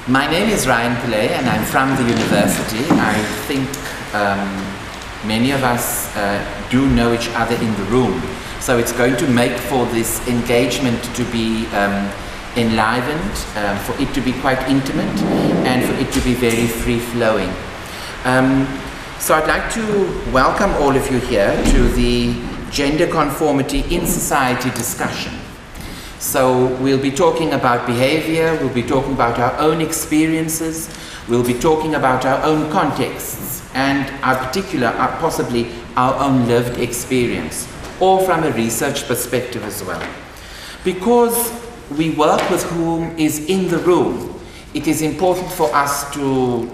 My name is Ryan Pillay and I'm from the university. I think many of us do know each other in the room. So it's going to make for this engagement to be enlivened, for it to be quite intimate and for it to be very free-flowing. So I'd like to welcome all of you here to the Gender Conformity in Society discussion. So we'll be talking about behavior, we'll be talking about our own experiences, we'll be talking about our own contexts and possibly our own lived experience, or from a research perspective as well. Because we work with whom is in the room, it is important for us to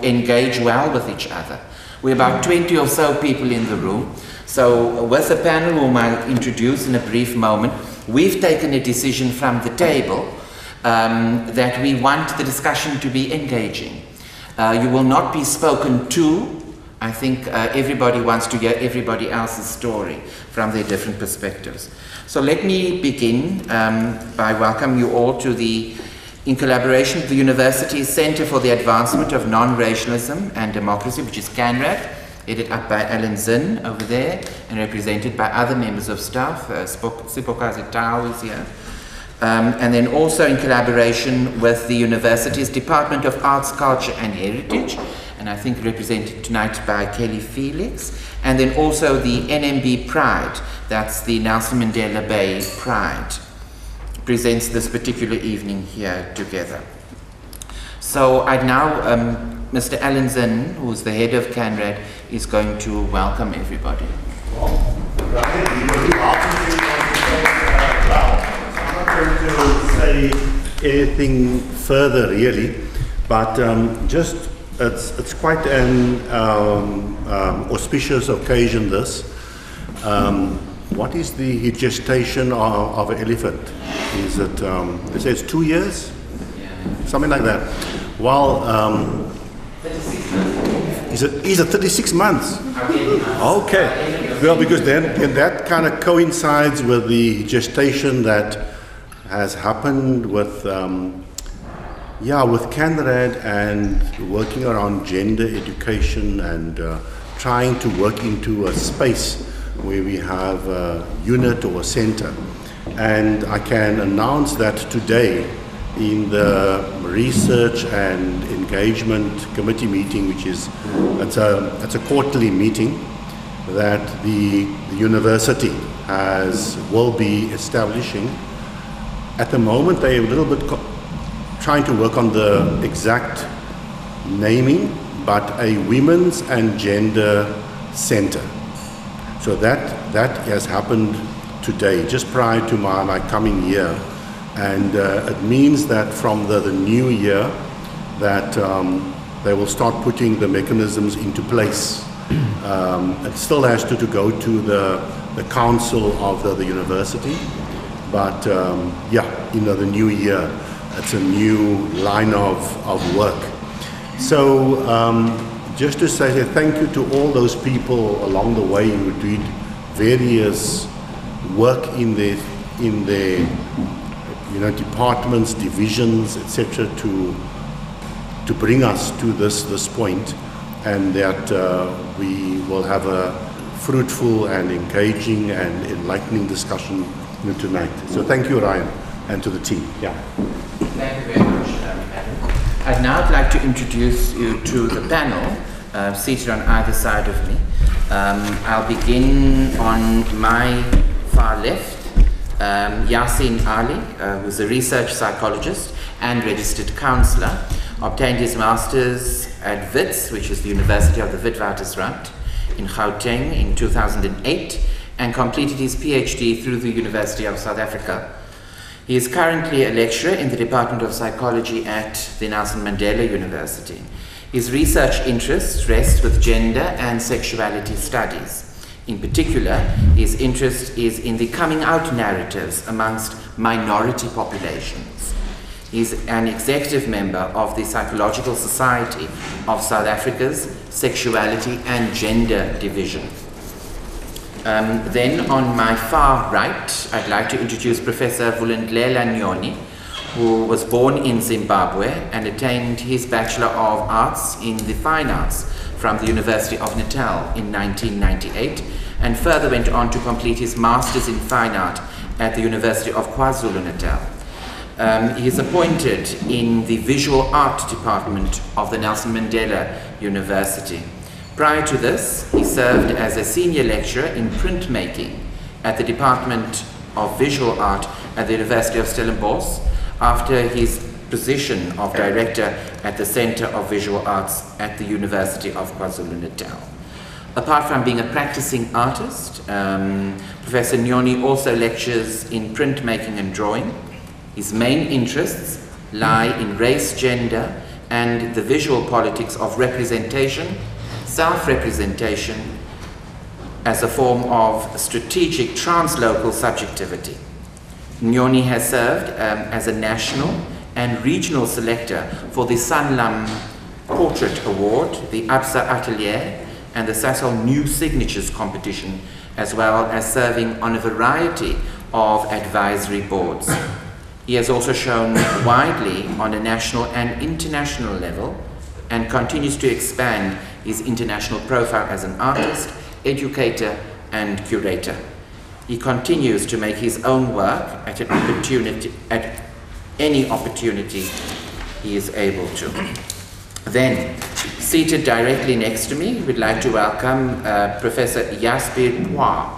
engage well with each other. We're about 20 or so people in the room. So with the panel whom I'll introduce in a brief moment, we've taken a decision from the table that we want the discussion to be engaging. You will not be spoken to. I think everybody wants to hear everybody else's story from their different perspectives. So let me begin by welcoming you all to in collaboration with the University's Center for the Advancement of Non-Racialism and Democracy, which is CANRAD, headed up by Alan Zinn over there and represented by other members of staff. Sipokazi Tau is here. And then also in collaboration with the University's Department of Arts, Culture and Heritage, and I think represented tonight by Kelly Felix, and then also the NMB Pride, that's the Nelson Mandela Bay Pride, presents this particular evening here together. So I'd now, Mr. Alan Zinn, who's the head of CANRAD, is going to welcome everybody. I'm not going to say anything further really, but just it's quite an auspicious occasion this. What is the gestation of an elephant? Is it, they say it's 2 years? Yeah. Something like that. Well, 36 months. Is it 36 months? Okay. Well, because then that kind of coincides with the gestation that has happened with CANRAD and working around gender education and trying to work into a space where we have a unit or a center. And I can announce that today in the research and engagement committee meeting, which is it's a quarterly meeting that the university will be establishing. At the moment they're a little bit trying to work on the exact naming, but a women's and gender center. So that has happened today, just prior to my coming here. And it means that from the new year that they will start putting the mechanisms into place. It still has to go to the council of the university, but the new year, it's a new line of work. So just to say thank you to all those people along the way who did various work in their departments, divisions, etc., to bring us to this point, and that we will have a fruitful and engaging and enlightening discussion tonight. So thank you, Ryan, and to the team. Yeah. Thank you very much, Adam. I'd now like to introduce you to the panel seated on either side of me. I'll begin on my far left. Yaseen Ali, who's a research psychologist and registered counselor, obtained his master's at WITS, which is the University of the Witwatersrand, in Gauteng in 2008, and completed his PhD through the University of South Africa. He is currently a lecturer in the Department of Psychology at the Nelson Mandela University. His research interests rest with gender and sexuality studies. In particular, his interest is in the coming out narratives amongst minority populations. He's an executive member of the Psychological Society of South Africa's Sexuality and Gender Division. Then on my far right, I'd like to introduce Professor Vulindlela Nyoni, who was born in Zimbabwe and attained his Bachelor of Arts in the Fine Arts from the University of Natal in 1998, and further went on to complete his Masters in Fine Art at the University of KwaZulu-Natal. He is appointed in the Visual Art Department of the Nelson Mandela University. Prior to this, he served as a senior lecturer in printmaking at the Department of Visual Art at the University of Stellenbosch, after his position of director at the Center of Visual Arts at the University of KwaZulu-Natal. Apart from being a practicing artist, Professor Nyoni also lectures in printmaking and drawing. His main interests lie in race, gender, and the visual politics of representation, self-representation, as a form of strategic translocal subjectivity. Nyoni has served as a national and regional selector for the Sanlam Portrait Award, the Absa Atelier, and the Sasol New Signatures competition, as well as serving on a variety of advisory boards. He has also shown widely on a national and international level and continues to expand his international profile as an artist, educator, and curator. He continues to make his own work at any opportunity he is able to. Then, seated directly next to me, we'd like to welcome Professor Jasbir Pauer,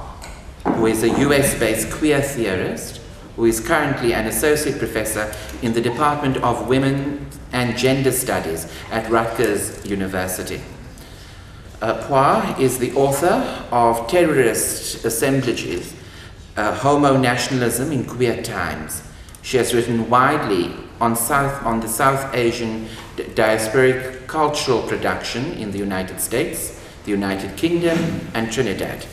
who is a US-based queer theorist, who is currently an associate professor in the Department of Women and Gender Studies at Rutgers University. Pauer is the author of Terrorist Assemblages, Homo Nationalism in Queer Times. She has written widely on the South Asian diasporic cultural production in the United States, the United Kingdom, and Trinidad.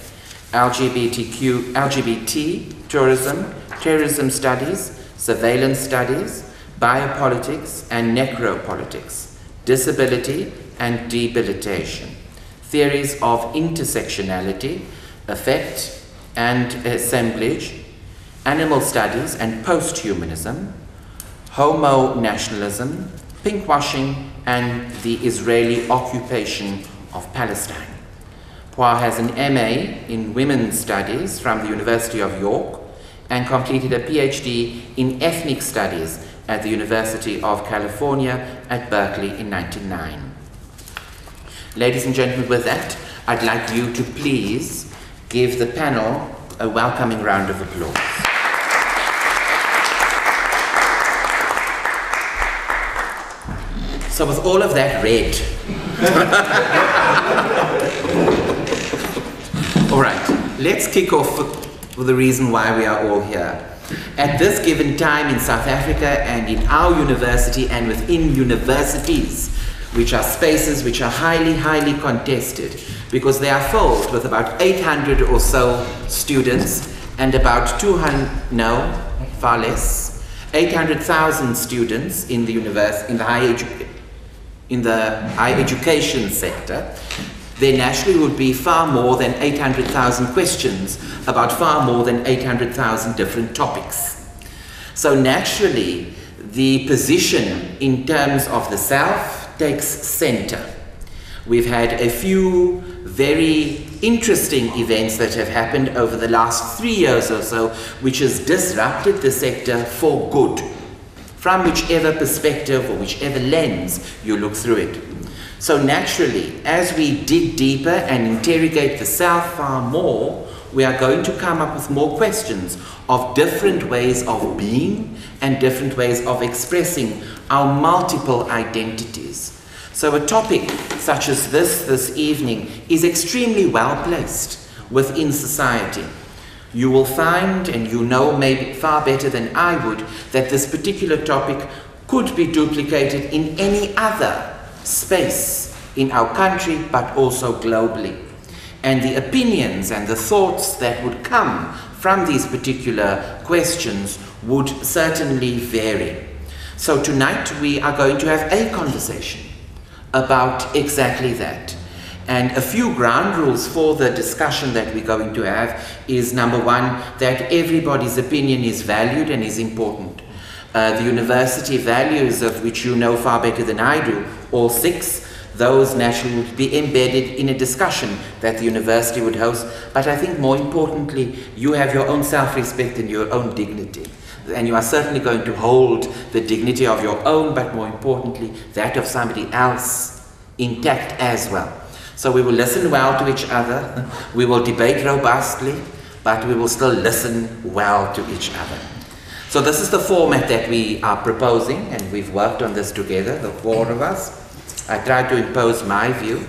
LGBT tourism, terrorism studies, surveillance studies, biopolitics and necropolitics, disability and debilitation, theories of intersectionality, affect and assemblage, animal studies and post-humanism, homo nationalism, pinkwashing, and the Israeli occupation of Palestine. Pauer has an MA in Women's Studies from the University of York and completed a PhD in Ethnic Studies at the University of California at Berkeley in 1999. Ladies and gentlemen, with that, I'd like you to please give the panel a welcoming round of applause. So with all of that read, all right, let's kick off with the reason why we are all here. At this given time in South Africa and in our university and within universities, which are spaces which are highly, highly contested, because they are filled with about 800 or so students and about 800,000 students in the higher education sector. There naturally would be far more than 800,000 questions about far more than 800,000 different topics. So naturally, the position in terms of the South takes center. We've had a few very interesting events that have happened over the last 3 years or so, which has disrupted the sector for good, from whichever perspective or whichever lens you look through it. So naturally, as we dig deeper and interrogate the South far more, we are going to come up with more questions of different ways of being and different ways of expressing our multiple identities. So a topic such as this evening is extremely well placed within society. You will find, and you know maybe far better than I would, that this particular topic could be duplicated in any other space in our country, but also globally. And the opinions and the thoughts that would come from these particular questions would certainly vary. So tonight we are going to have a conversation about exactly that. And a few ground rules for the discussion that we're going to have is, number one, that everybody's opinion is valued and is important. the university values, of which you know far better than I do, all 6, those naturally would be embedded in a discussion that the university would host. But I think more importantly, you have your own self-respect and your own dignity. And you are certainly going to hold the dignity of your own, but more importantly, that of somebody else intact as well. So we will listen well to each other, we will debate robustly, but we will still listen well to each other. So this is the format that we are proposing, and we've worked on this together, the 4 of us. I tried to impose my view,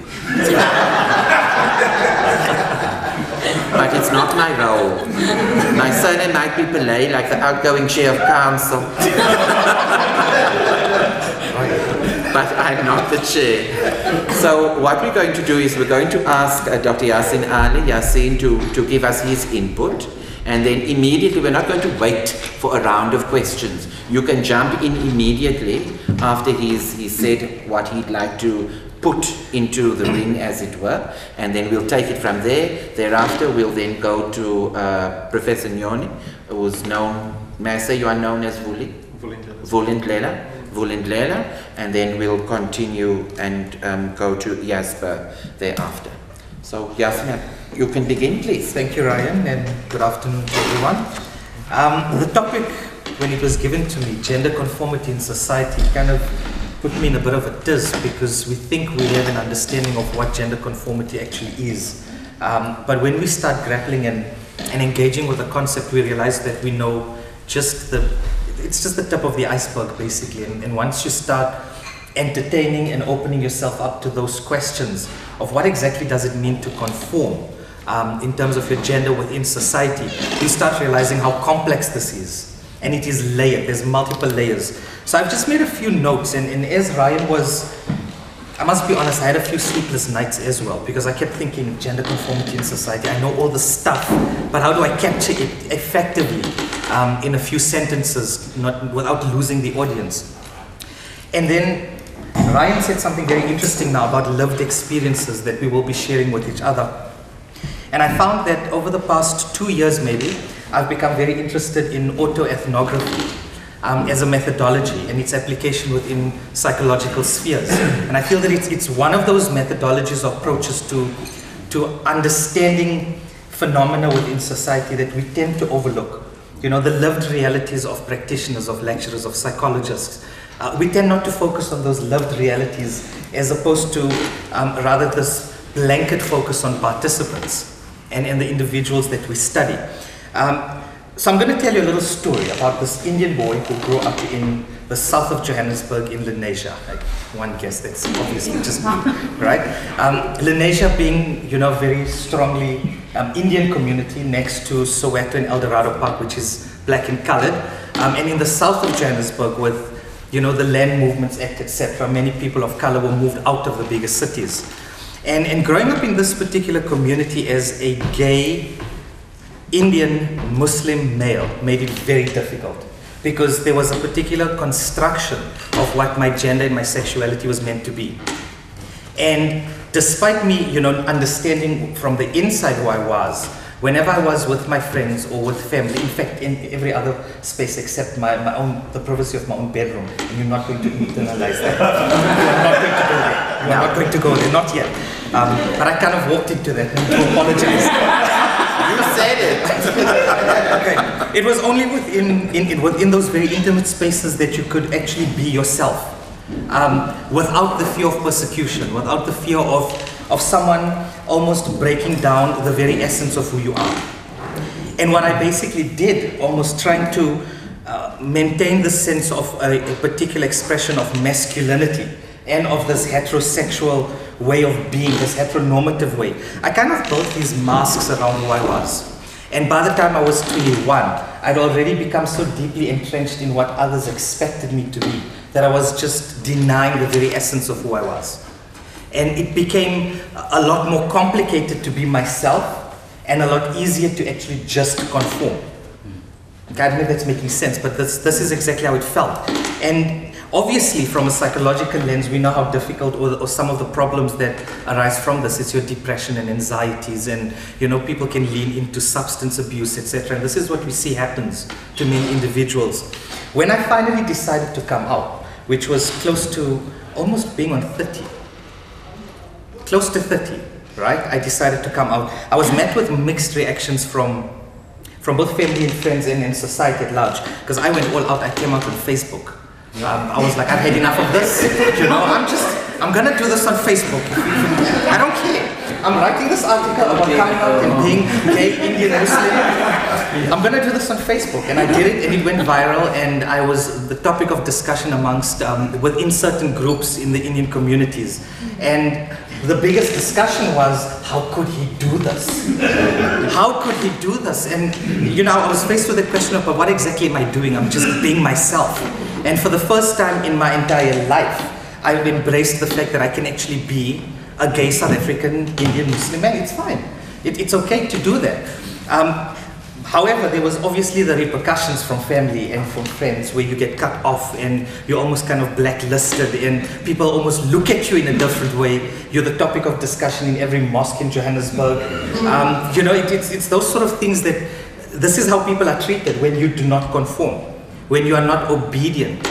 but it's not my role. My surname might be Pillay, like the outgoing chair of council. But I'm not the chair. So what we're going to do is we're going to ask Dr. Yaseen to give us his input, and then immediately, we're not going to wait for a round of questions. You can jump in immediately after he's said what he'd like to put into the ring, as it were, and then we'll take it from there. Thereafter, we'll then go to Professor Nyoni, who's known, may I say you are known as Vulindlela, and then we'll continue and go to Jasbir thereafter. So Yaseen, you can begin, please. Thank you, Ryan, and good afternoon to everyone. The topic, when it was given to me, gender conformity in society, kind of put me in a bit of a tiz, because we think we have an understanding of what gender conformity actually is. But when we start grappling and engaging with the concept, we realize that we know it's just the tip of the iceberg, basically. And once you start entertaining and opening yourself up to those questions of what exactly does it mean to conform in terms of your gender within society, you start realizing how complex this is. And it is layered, there's multiple layers. So I've just made a few notes, and as Ryan was, I must be honest, I had a few sleepless nights as well, because I kept thinking gender conformity in society, I know all the stuff, but how do I capture it effectively in a few sentences, without losing the audience? And then Ryan said something very interesting now about lived experiences that we will be sharing with each other. And I found that over the past 2 years maybe, I've become very interested in autoethnography as a methodology and its application within psychological spheres. And I feel that it's one of those methodologies or approaches to understanding phenomena within society that we tend to overlook. You know, the lived realities of practitioners, of lecturers, of psychologists. We tend not to focus on those lived realities as opposed to rather this blanket focus on participants and the individuals that we study. So I'm going to tell you a little story about this Indian boy who grew up in the south of Johannesburg in Lenasia. Like one guess, that's obviously just me, right? Lenasia being, you know, very strongly Indian community next to Soweto and Eldorado Park, which is black and colored. And in the south of Johannesburg with, you know, the Land Movements Act, etc., many people of color were moved out of the bigger cities. And growing up in this particular community as a gay Indian Muslim male made it very difficult, because there was a particular construction of what my gender and my sexuality was meant to be. And despite me, you know, understanding from the inside who I was, whenever I was with my friends or with family, in fact in every other space except the privacy of my own bedroom, and you're not going to internalize that. You are not going to go there, not yet. But I kind of walked into that and to apologize. You said it. Okay. It was only within those very intimate spaces that you could actually be yourself, without the fear of persecution, without the fear of someone almost breaking down the very essence of who you are. And what I basically did, almost trying to maintain the sense of a particular expression of masculinity and of this heterosexual way of being, this heteronormative way, I kind of built these masks around who I was. And by the time I was 21, I'd already become so deeply entrenched in what others expected me to be that I was just denying the very essence of who I was. And it became a lot more complicated to be myself and a lot easier to actually just conform. I don't know if that's making sense, but this is exactly how it felt. And Obviously, from a psychological lens, we know how difficult or some of the problems that arise from this. It's your depression and anxieties, and people can lean into substance abuse, etc. And this is what we see happens to many individuals. When I finally decided to come out, which was close to almost being on 30, close to 30, right? I decided to come out. I was met with mixed reactions from both family and friends and society at large, because I went all out. I came out on Facebook. I was like, I've had enough of this. I'm gonna do this on Facebook. I don't care. I'm writing this article about coming out and being gay, Indian, Muslim. I'm gonna do this on Facebook, and I did it, and it went viral, and I was the topic of discussion amongst within certain groups in the Indian communities. And the biggest discussion was, how could he do this? How could he do this? And I was faced with the question of, but what exactly am I doing? I'm just being myself. And for the first time in my entire life, I've embraced the fact that I can actually be a gay South African Indian Muslim man. It's fine. It's okay to do that. However, there was obviously the repercussions from family and from friends, where you get cut off and you're almost kind of blacklisted, and people almost look at you in a different way. You're the topic of discussion in every mosque in Johannesburg. It's those sort of things that, this is how people are treated when you do not conform, when you are not obedient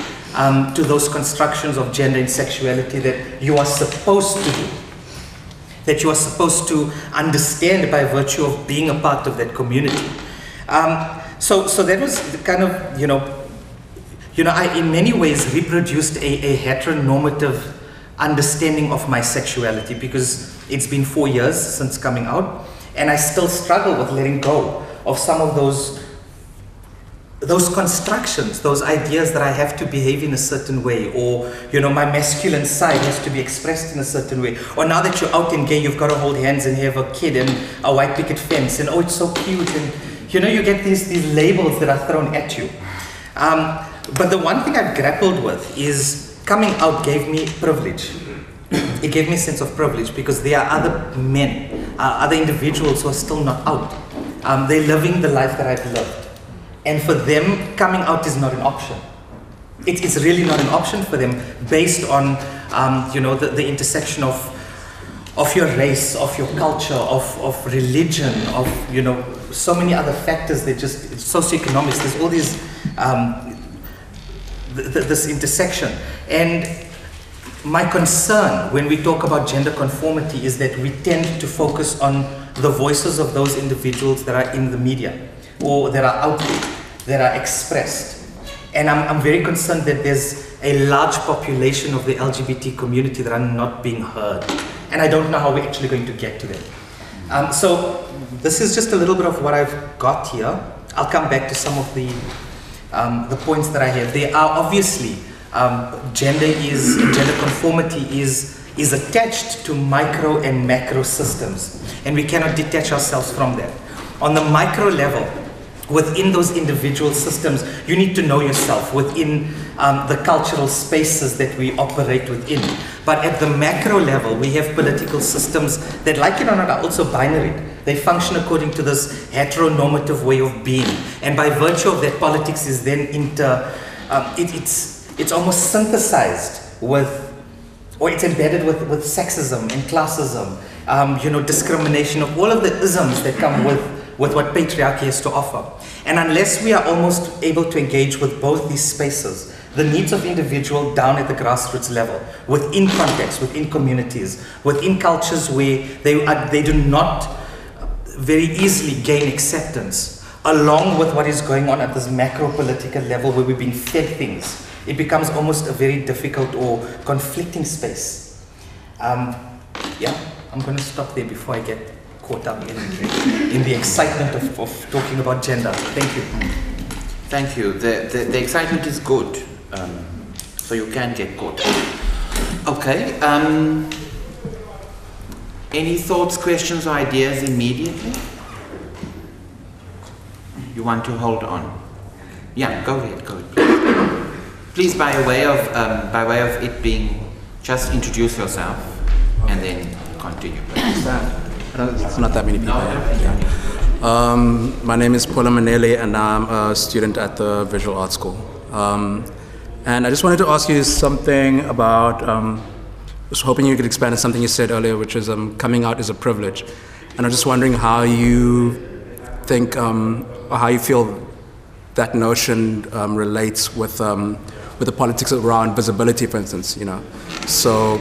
to those constructions of gender and sexuality that you are supposed to do, that you are supposed to understand by virtue of being a part of that community. So that was the kind of, I in many ways reproduced a heteronormative understanding of my sexuality, because it's been 4 years since coming out, and I still struggle with letting go of some of those constructions, those ideas that I have to behave in a certain way, or my masculine side has to be expressed in a certain way, or now that you're out and gay, you've got to hold hands and have a kid and a white picket fence, and oh, it's so cute, and you get these labels that are thrown at you. But the one thing I've grappled with is coming out gave me privilege. It gave me a sense of privilege, because there are other men, other individuals who are still not out. They're living the life that I've lived. And for them, coming out is not an option. It's really not an option for them, based on the intersection of your race, of your culture, of religion, of so many other factors that just socioeconomics. There's all these this intersection. And my concern when we talk about gender conformity is that we tend to focus on the voices of those individuals that are in the media, or that are out there, that are expressed. And I'm very concerned that there's a large population of the LGBT community that are not being heard. And I don't know how we're actually going to get to them. So this is just a little bit of what I've got here. I'll come back to some of the points that I have. There are obviously, gender conformity is attached to micro and macro systems, and we cannot detach ourselves from that. On the micro level, within those individual systems, you need to know yourself within the cultural spaces that we operate within. But at the macro level, we have political systems that, like it or not, are also binary. They function according to this heteronormative way of being. And by virtue of that, politics is then it's almost synthesized with, or it's embedded with sexism and classism, discrimination, of all of the isms that come with what patriarchy has to offer. And unless we are almost able to engage with both these spaces, the needs of individual down at the grassroots level, within context, within communities, within cultures where they do not very easily gain acceptance, along with what is going on at this macro political level where we're being fed things, it becomes almost a very difficult or conflicting space. I'm going to stop there before I get caught up in the excitement of talking about gender. Thank you. Thank you. The excitement is good, so you can get caught up. Okay. Any thoughts, questions, or ideas immediately? You want to hold on? Yeah, go ahead. Please, by way of it being, just introduce yourself, okay, and then continue. It's not that many people. My name is Mandela, and I'm a student at the Visual Arts School. And I just wanted to ask you something about, I was hoping you could expand on something you said earlier, which is coming out is a privilege. And I'm just wondering how you think, or how you feel that notion relates with the politics around visibility, for instance, you know. So,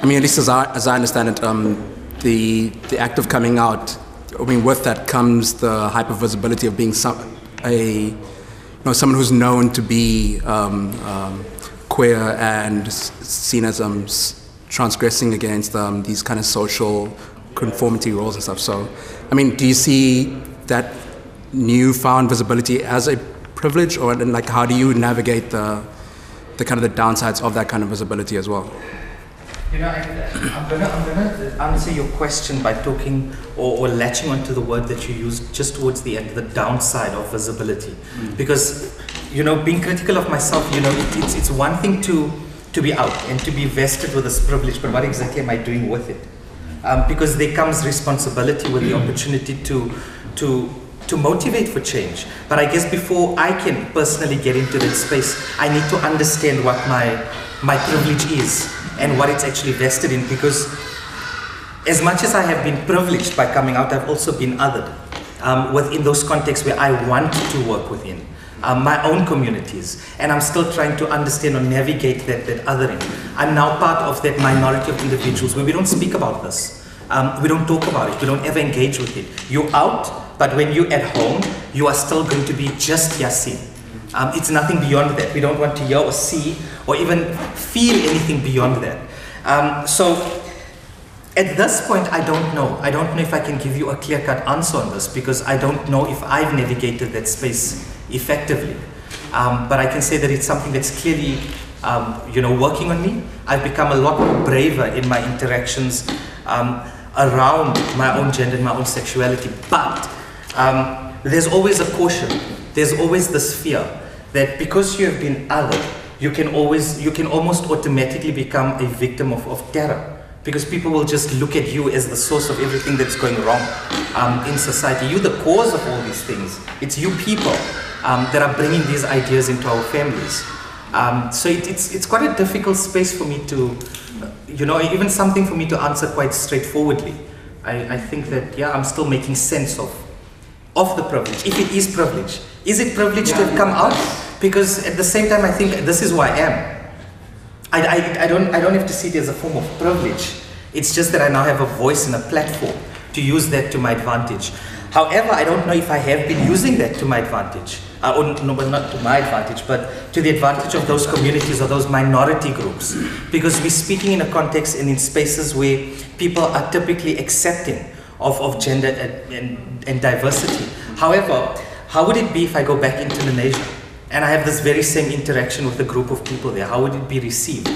I mean, at least as I understand it, the act of coming out, I mean, with that comes the hypervisibility of being someone who's known to be queer and seen as transgressing against these kind of social conformity roles and stuff. So, I mean, do you see that newfound visibility as a privilege, or and like how do you navigate the kind of the downsides of that kind of visibility as well? You know, I'm gonna answer your question by talking or latching onto the word that you used just towards the end, the downside of visibility. Because, you know, being critical of myself, you know, it's one thing to be out and to be vested with this privilege, but what exactly am I doing with it? Because there comes responsibility with the opportunity to motivate for change. But I guess before I can personally get into that space, I need to understand what my privilege is and what it's actually vested in, because as much as I have been privileged by coming out, I've also been othered within those contexts where I want to work within my own communities, and I'm still trying to understand or navigate that othering. I'm now part of that minority of individuals where we don't speak about this. We don't talk about it, we don't ever engage with it. You're out, but when you're at home, you are still going to be just Yaseen. It's nothing beyond that. We don't want to hear or see or even feel anything beyond that. So at this point, I don't know. I don't know if I can give you a clear-cut answer on this, because I don't know if I've navigated that space effectively. But I can say that it's something that's clearly, you know, working on me. I've become a lot more braver in my interactions around my own gender and my own sexuality. But there's always a caution. There's always this fear that because you have been othered, you can almost automatically become a victim of terror, because people will just look at you as the source of everything that's going wrong in society. You're the cause of all these things. It's you people that are bringing these ideas into our families. So it's quite a difficult space for me to, you know, even something for me to answer quite straightforwardly. I think that, yeah, I'm still making sense of the privilege, if it is privilege. Is it privilege to have come out? Because at the same time, I think this is who I am. I don't have to see it as a form of privilege. It's just that I now have a voice and a platform to use that to my advantage. However, I don't know if I have been using that to my advantage. Not to my advantage, but to the advantage of those communities or those minority groups. Because we're speaking in a context and in spaces where people are typically accepting of gender and diversity. However, how would it be if I go back into Indonesia and I have this very same interaction with a group of people there? How would it be received?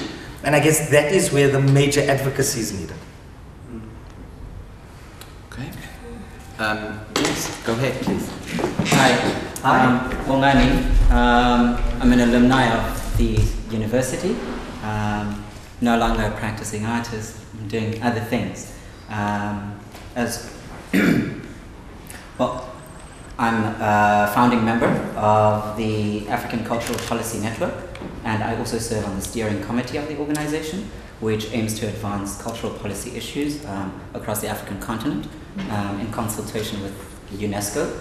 And I guess that is where the major advocacy is needed. Okay. Yes, go ahead, please. Hi. Well, Nyoni, I'm an alumni of the university. No longer a practicing artist. I'm doing other things. Well, I'm a founding member of the African Cultural Policy Network, and I also serve on the steering committee of the organization, which aims to advance cultural policy issues across the African continent in consultation with UNESCO.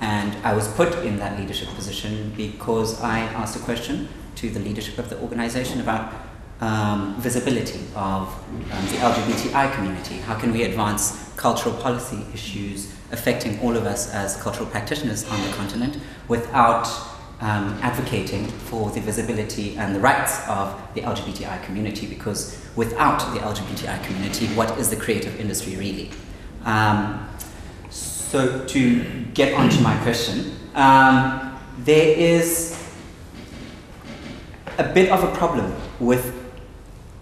And I was put in that leadership position because I asked a question to the leadership of the organization about visibility of the LGBTI community. How can we advance cultural policy issues affecting all of us as cultural practitioners on the continent without advocating for the visibility and the rights of the LGBTI community? Because without the LGBTI community, what is the creative industry really? So to get onto my question, there is a bit of a problem with,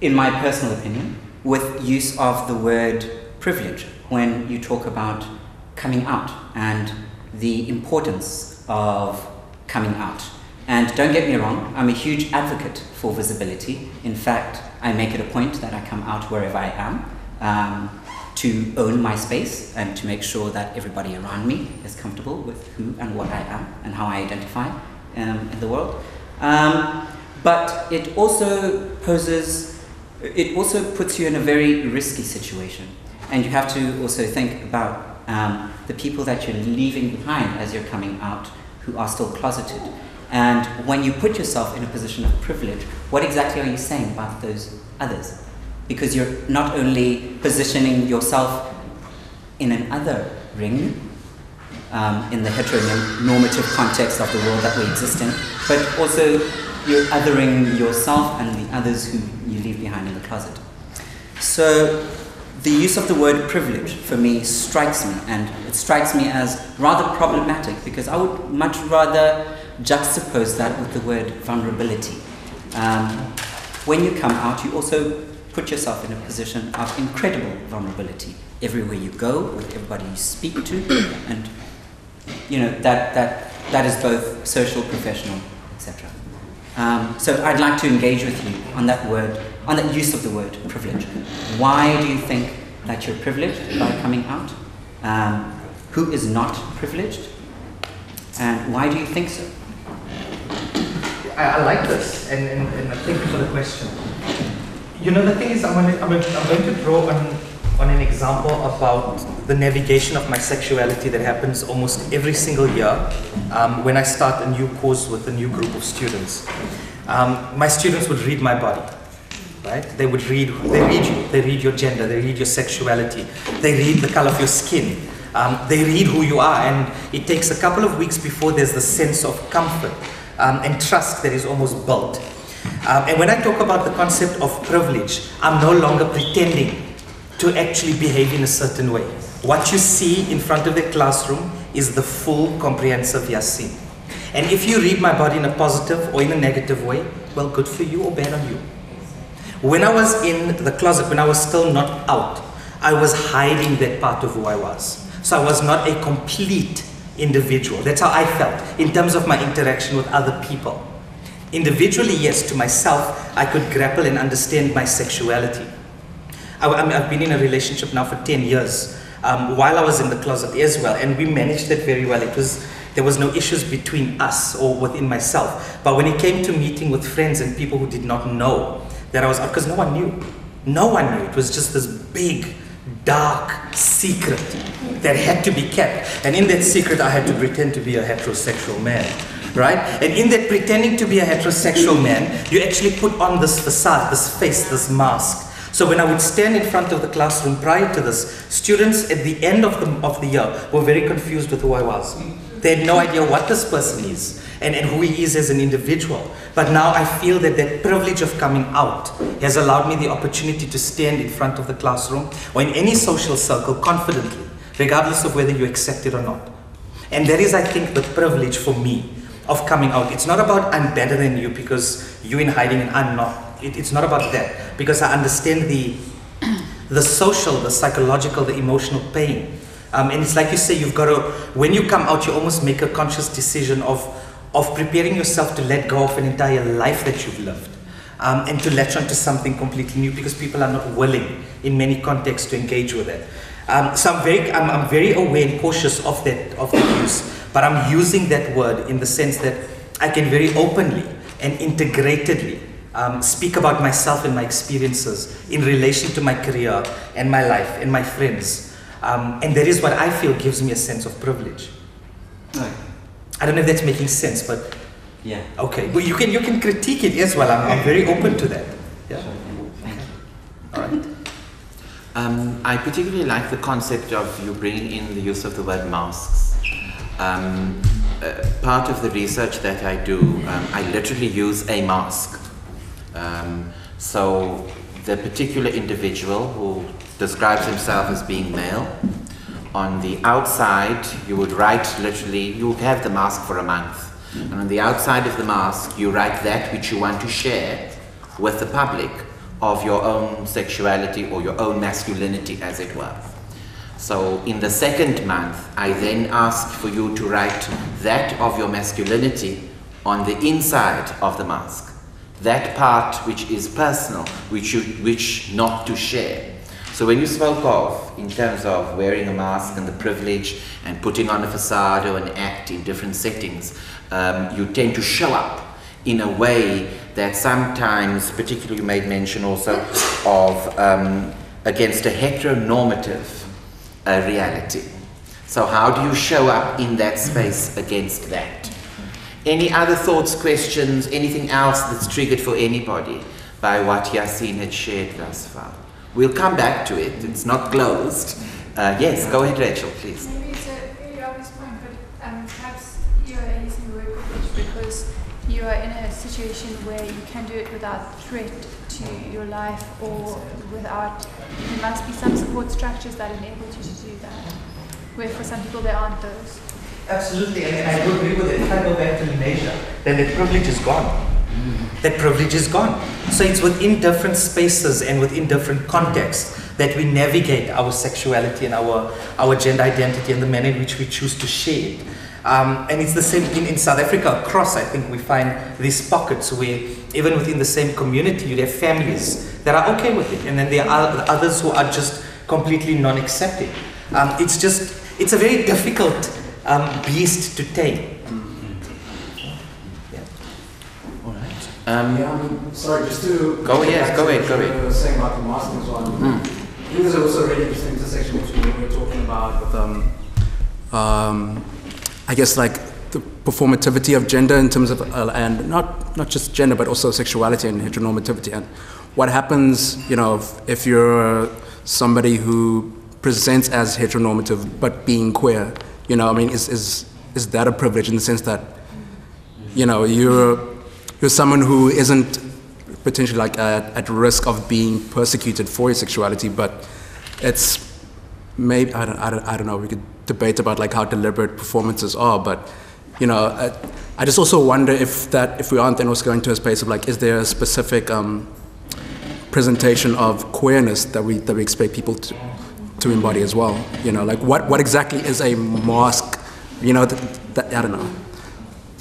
in my personal opinion, with use of the word privilege when you talk about coming out and the importance of coming out. And don't get me wrong, I'm a huge advocate for visibility. In fact, I make it a point that I come out wherever I am to own my space and to make sure that everybody around me is comfortable with who and what I am and how I identify in the world. But it also puts you in a very risky situation. And you have to also think about the people that you're leaving behind as you're coming out who are still closeted. And when you put yourself in a position of privilege, what exactly are you saying about those others? Because you're not only positioning yourself in an other ring, in the heteronormative context of the world that we exist in, but also you're othering yourself and the others who you leave behind in the closet. So the use of the word privilege for me strikes me, and it strikes me as rather problematic, because I would much rather juxtapose that with the word vulnerability. When you come out, you also put yourself in a position of incredible vulnerability everywhere you go, with everybody you speak to, and that is both social, professional, etc. So I'd like to engage with you on that word, on that use of the word privilege. Why do you think that you're privileged by coming out? Who is not privileged? And why do you think so? I like this, and thank you for the question. The thing is, I'm going to draw on an example about the navigation of my sexuality that happens almost every single year when I start a new course with a new group of students. My students would read my body, right? They read your gender, they read your sexuality, they read the color of your skin, they read who you are, and it takes a couple of weeks before there's the sense of comfort and trust that is almost built. And when I talk about the concept of privilege, I'm no longer pretending to actually behave in a certain way. What you see in front of the classroom is the full comprehensive Yaseen. And if you read my body in a positive or in a negative way, well, good for you or bad on you. When I was in the closet, when I was still not out, I was hiding that part of who I was. So I was not a complete individual. That's how I felt in terms of my interaction with other people. Individually, yes, to myself, I could grapple and understand my sexuality. I've been in a relationship now for 10 years, while I was in the closet as well, and we managed that very well. There was no issues between us or within myself. But when it came to meeting with friends and people who did not know that I was out, because no one knew. No one knew. It was just this big, dark secret that had to be kept. And in that secret, I had to pretend to be a heterosexual man. Right? And in that pretending to be a heterosexual man, you actually put on this facade, this face, this mask. So when I would stand in front of the classroom prior to this, students at the end of the year were very confused with who I was. They had no idea what this person is and who he is as an individual. But now I feel that that privilege of coming out has allowed me the opportunity to stand in front of the classroom or in any social circle confidently, regardless of whether you accept it or not. And that is, I think, the privilege for me of coming out. It's not about I'm better than you because you're in hiding and I'm not. It's not about that, because I understand the social, the psychological, the emotional pain. And it's like you say, you've got to, when you come out, you almost make a conscious decision of preparing yourself to let go of an entire life that you've lived and to latch onto something completely new, because people are not willing in many contexts to engage with it. So I'm very aware and cautious of that use, but I'm using that word in the sense that I can very openly and integratedly speak about myself and my experiences in relation to my career and my life and my friends. And that is what I feel gives me a sense of privilege. Right. I don't know if that's making sense, but yeah. Okay, but you can critique it as well. I'm very open to that. Yeah. Thank you. All right. I particularly like the concept of you bringing in the use of the word masks. Part of the research that I do, I literally use a mask. So the particular individual who describes himself as being male, on the outside you would write literally, you would have the mask for a month. And on the outside of the mask you write that which you want to share with the public of your own sexuality or your own masculinity, as it were. So in the second month, I then ask for you to write that of your masculinity on the inside of the mask. That part which is personal, which you wish not to share. So when you spoke of, in terms of wearing a mask and the privilege and putting on a facade or an act in different settings, you tend to show up in a way that sometimes, particularly you made mention also of against a heteronormative reality. So how do you show up in that space against that? Any other thoughts, questions, anything else that's triggered for anybody by what Yaseen had shared thus far? We'll come back to it, it's not closed. Yes, go ahead Rachel, please. Maybe it's a very obvious point, but perhaps you are using the word privilege because you are in a situation where you can do it without threat to your life or without, there must be some support structures that enable you to do that, where for some people there aren't those. Absolutely, and I do agree with it. If I go back to Indonesia, then that privilege is gone. That privilege is gone. So it's within different spaces and within different contexts that we navigate our sexuality and our gender identity and the manner in which we choose to share it. And it's the same in South Africa across, I think we find these pockets where even within the same community you have families that are okay with it, and then there are others who are just completely non-accepting. It's a very difficult beast to tame. Sorry, just to go ahead. Saying about the masking as well. I think there's also a really interesting intersection between what we were talking about with, I guess, like the performativity of gender in terms of, and not just gender, but also sexuality and heteronormativity, and what happens, you know, if you're somebody who presents as heteronormative but being queer, you know, I mean, is that a privilege in the sense that, you know, you're someone who isn't potentially like at risk of being persecuted for your sexuality, but it's maybe, I don't know, we could debate about like how deliberate performances are, but you know, I just also wonder if we aren't then also going to a space of like, is there a specific presentation of queerness that we expect people to embody as well? You know, like what exactly is a mask? You know, that I don't know.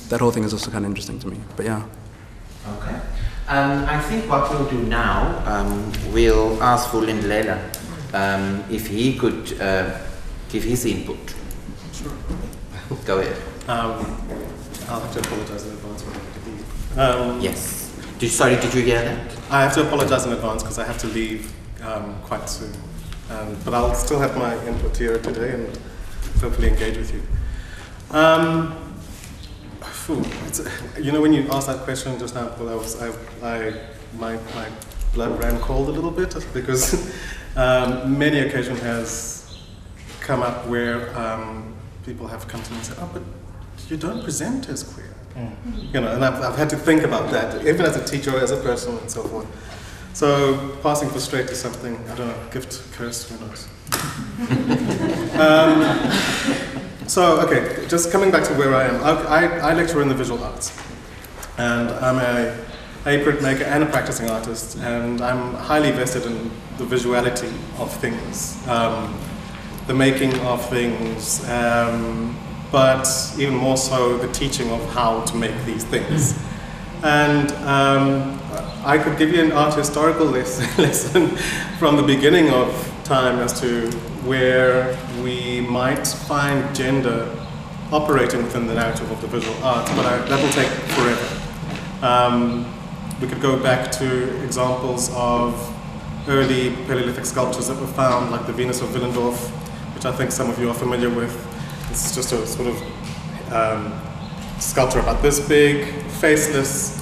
That whole thing is also kind of interesting to me, but yeah. Okay. I think what we'll do now, we'll ask Vulindlela if he could give his input. Sure. Go ahead. I'll have to apologize in advance when I have to leave. Yes. Did you hear that? I have to apologize in advance because I have to leave quite soon. But I'll still have my input here today and hopefully engage with you. You know, when you asked that question just now, Paul, my blood ran cold a little bit because many occasions has come up where people have come to me and said, "Oh, but you don't present as queer." You know, and I've had to think about that, even as a teacher, as a person, and so forth. So passing for straight is something, I don't know, gift, curse, who knows. So, okay, just coming back to where I am. I lecture in the visual arts, and I'm a printmaker and a practicing artist, and I'm highly vested in the visuality of things, the making of things, but even more so the teaching of how to make these things. And I could give you an art historical lesson from the beginning of time as to where we might find gender operating within the narrative of the visual arts, but that will take forever. We could go back to examples of early Paleolithic sculptures that were found, like the Venus of Willendorf, which I think some of you are familiar with. It's just a sort of sculpture about this big, faceless,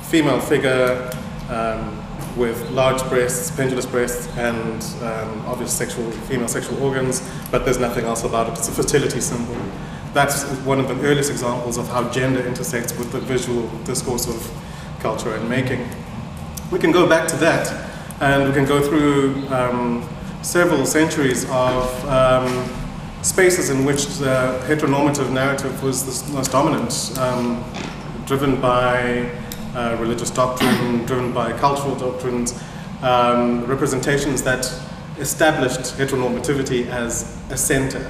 female figure with large breasts, pendulous breasts, and obvious female sexual organs, but there's nothing else about it. It's a fertility symbol. That's one of the earliest examples of how gender intersects with the visual discourse of culture and making. We can go back to that, and we can go through several centuries of spaces in which the heteronormative narrative was the most dominant, driven by religious doctrine, driven by cultural doctrines, representations that established heteronormativity as a center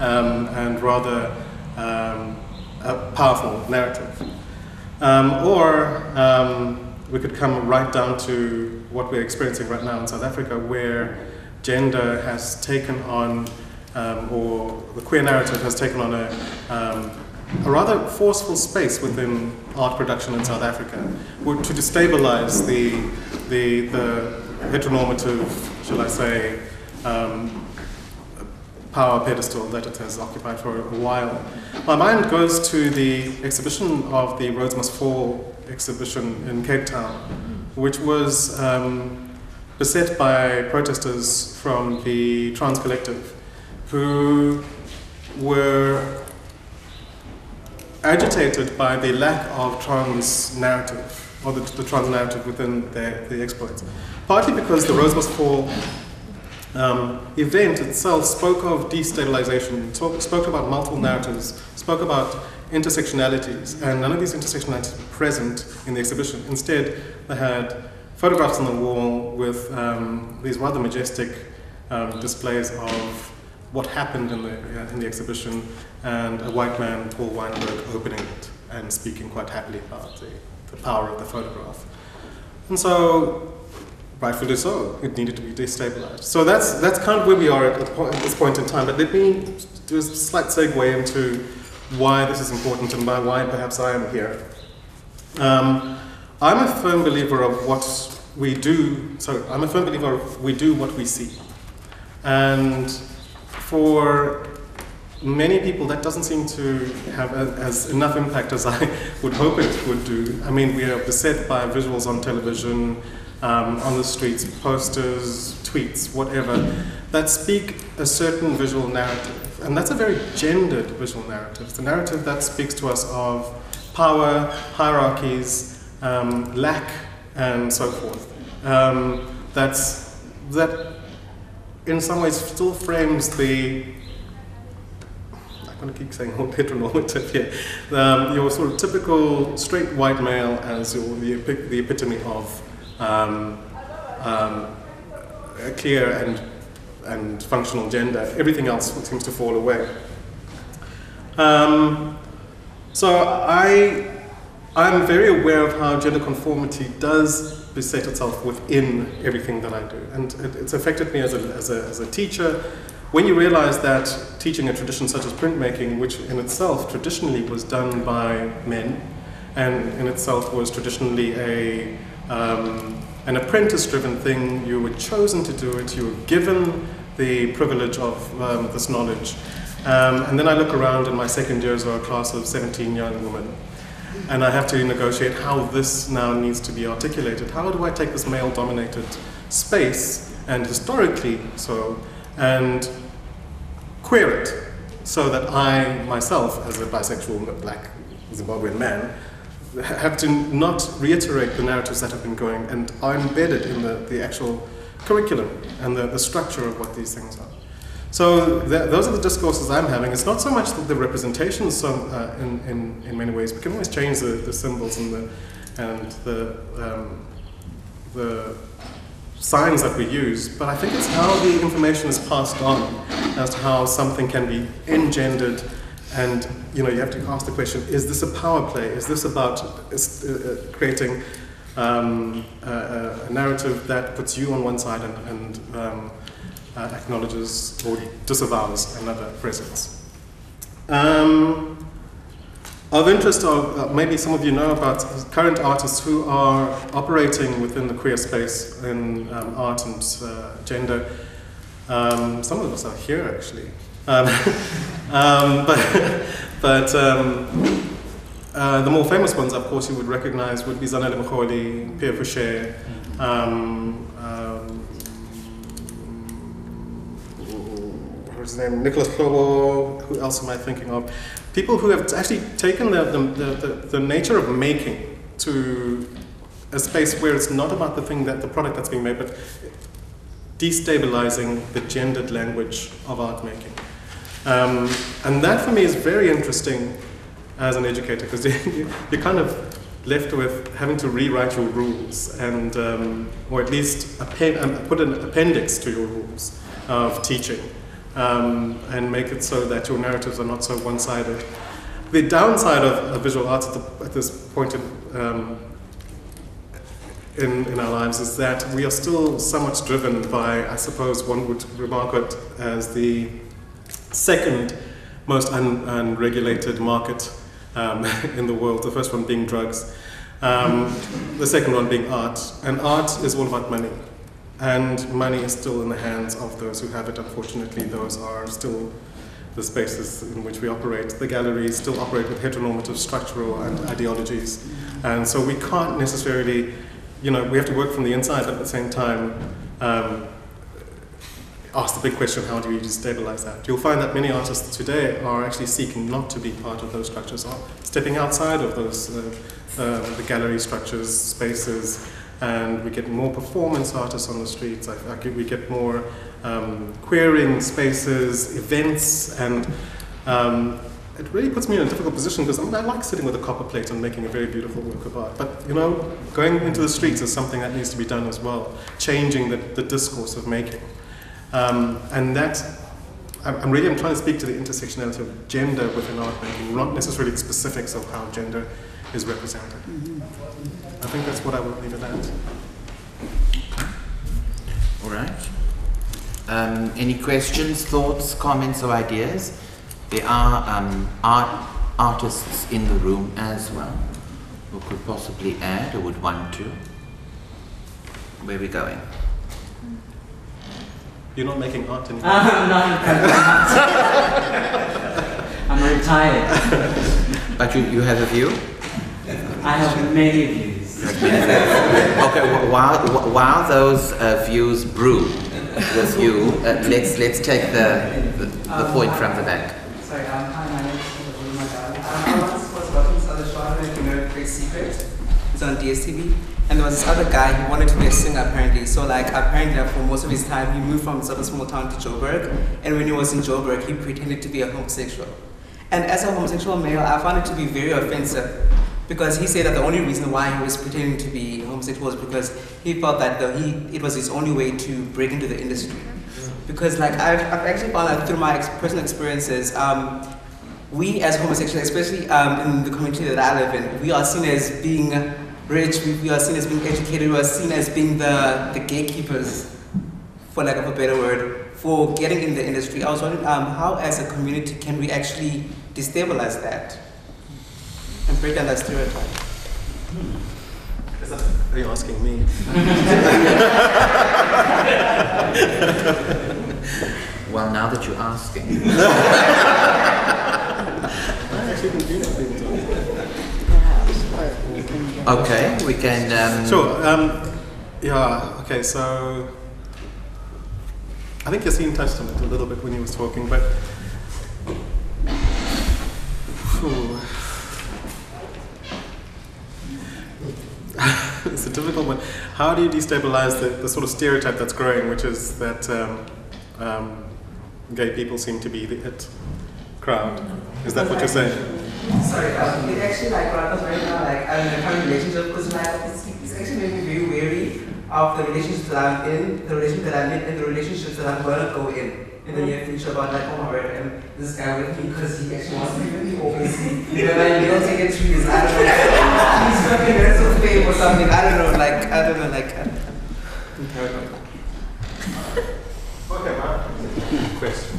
and rather a powerful narrative. Or we could come right down to what we're experiencing right now in South Africa, where gender has taken on, or the queer narrative has taken on a rather forceful space within art production in South Africa, to destabilize the heteronormative, shall I say, power pedestal that it has occupied for a while. My mind goes to the exhibition of the Roads Must Fall exhibition in Cape Town, which was beset by protesters from the Trans Collective, who were agitated by the lack of trans narrative, or the trans narrative within the exploits. Partly because the Roads Must Fall event itself spoke of destabilization, spoke about multiple narratives, spoke about intersectionalities, and none of these intersectionalities were present in the exhibition. Instead, they had photographs on the wall with these rather majestic displays of what happened in the exhibition, and a white man, Paul Weinberg, opening it and speaking quite happily about the power of the photograph. And so, rightfully so, it needed to be destabilized. So that's kind of where we are at this point in time. But let me do a slight segue into why this is important and why perhaps I am here. I'm a firm believer of what we do. So I'm a firm believer of we do what we see, and for many people that doesn't seem to have as enough impact as I would hope it would do. I mean, we are beset by visuals on television, on the streets, posters, tweets, whatever, that speak a certain visual narrative. And that's a very gendered visual narrative. It's a narrative that speaks to us of power, hierarchies, lack, and so forth. That in some ways still frames the, I'm going to keep saying heteronormative here, your sort of typical straight white male as the epitome of a clear and functional gender. Everything else seems to fall away. So I'm very aware of how gender conformity does beset itself within everything that I do, and it's affected me as a teacher. When you realize that teaching a tradition such as printmaking, which in itself traditionally was done by men, and in itself was traditionally an apprentice-driven thing, you were chosen to do it, you were given the privilege of this knowledge. And then I look around in my second years or a class of 17 young women, and I have to negotiate how this now needs to be articulated. How do I take this male-dominated space, and historically so, and queer it so that I, myself, as a bisexual black Zimbabwean man, have to not reiterate the narratives that have been going and are embedded in the actual curriculum and the structure of what these things are. So those are the discourses I'm having. It's not so much the representations in many ways. We can always change the symbols and the signs that we use, but I think it's how the information is passed on as to how something can be engendered. And you have to ask the question, is this a power play? Is this about creating a narrative that puts you on one side and acknowledges or disavows another presence? Of interest, maybe some of you know about current artists who are operating within the queer space in art and gender. Some of us are here, actually. But the more famous ones, of course, you would recognize would be Zanele Mkholi, Pierre Fouché, what's his name, Nicholas Hlobo, who else am I thinking of? People who have actually taken the nature of making to a space where it's not about the product that's being made, but destabilizing the gendered language of art making. And that for me is very interesting as an educator, because you're kind of left with having to rewrite your rules and, or at least put an appendix to your rules of teaching and make it so that your narratives are not so one-sided. The downside of visual arts at this point in our lives is that we are still somewhat driven by, I suppose one would remark it as the second most unregulated market in the world. The first one being drugs, the second one being art. And art is all about money. And money is still in the hands of those who have it. Unfortunately, those are still the spaces in which we operate. The galleries still operate with heteronormative structural and ideologies. And so we can't necessarily, we have to work from the inside, but at the same time, ask the big question, how do we destabilize that? You'll find that many artists today are actually seeking not to be part of those structures, or stepping outside of those, the gallery structures, spaces, and we get more performance artists on the streets. We get more queering spaces, events, and it really puts me in a difficult position because I like sitting with a copper plate and making a very beautiful work of art. But going into the streets is something that needs to be done as well, changing the discourse of making. And that, I'm trying to speak to the intersectionality of gender within art making, not necessarily the specifics of how gender is represented. I think that's what I would leave it at. All right. Any questions, thoughts, comments, or ideas? There are artists in the room as well who could possibly add or would want to. Where are we going? You're not making art anymore. I'm retired. But you have a view? I have many views. Okay, while those views brew with you, let's take the point from the back. Sorry, hi, my name is I once was watching this other show, I don't know if you know Great Secret. It's on DSTV. And there was this other guy, he wanted to be a singer apparently. So apparently for most of his time, he moved from sort of small town to Joburg. And when he was in Joburg, he pretended to be a homosexual. And as a homosexual male, I found it to be very offensive. Because he said that the only reason why he was pretending to be homosexual was because he felt that it was his only way to break into the industry. Because I've actually found that through my personal experiences, we as homosexuals, especially in the community that I live in, we are seen as being rich, we are seen as being educated, we are seen as being the gatekeepers, for lack of a better word, for getting in the industry. I was wondering how as a community can we actually destabilize that and break down that stereotype? Are you asking me? Well, now that you're asking. I actually didn't do that. Okay, we can... Sure. Yeah, okay, so... I think Yaseen touched on it a little bit when he was talking, but... It's a difficult one. How do you destabilize the sort of stereotype that's growing, which is that gay people seem to be the it crowd? Is that what you're saying? Sorry, it actually brought us right now, I'm in a current relationship, because it's actually made me very wary of the relationships that I'm in, the relationship that I'm in, and the relationships that I'm going to go in the near future about oh my word, and this guy with me because he actually wants to be with me, obviously. You don't take it serious, I don't know. He's fucking rest of fame or something, I don't know, I'm paranoid. Okay, question.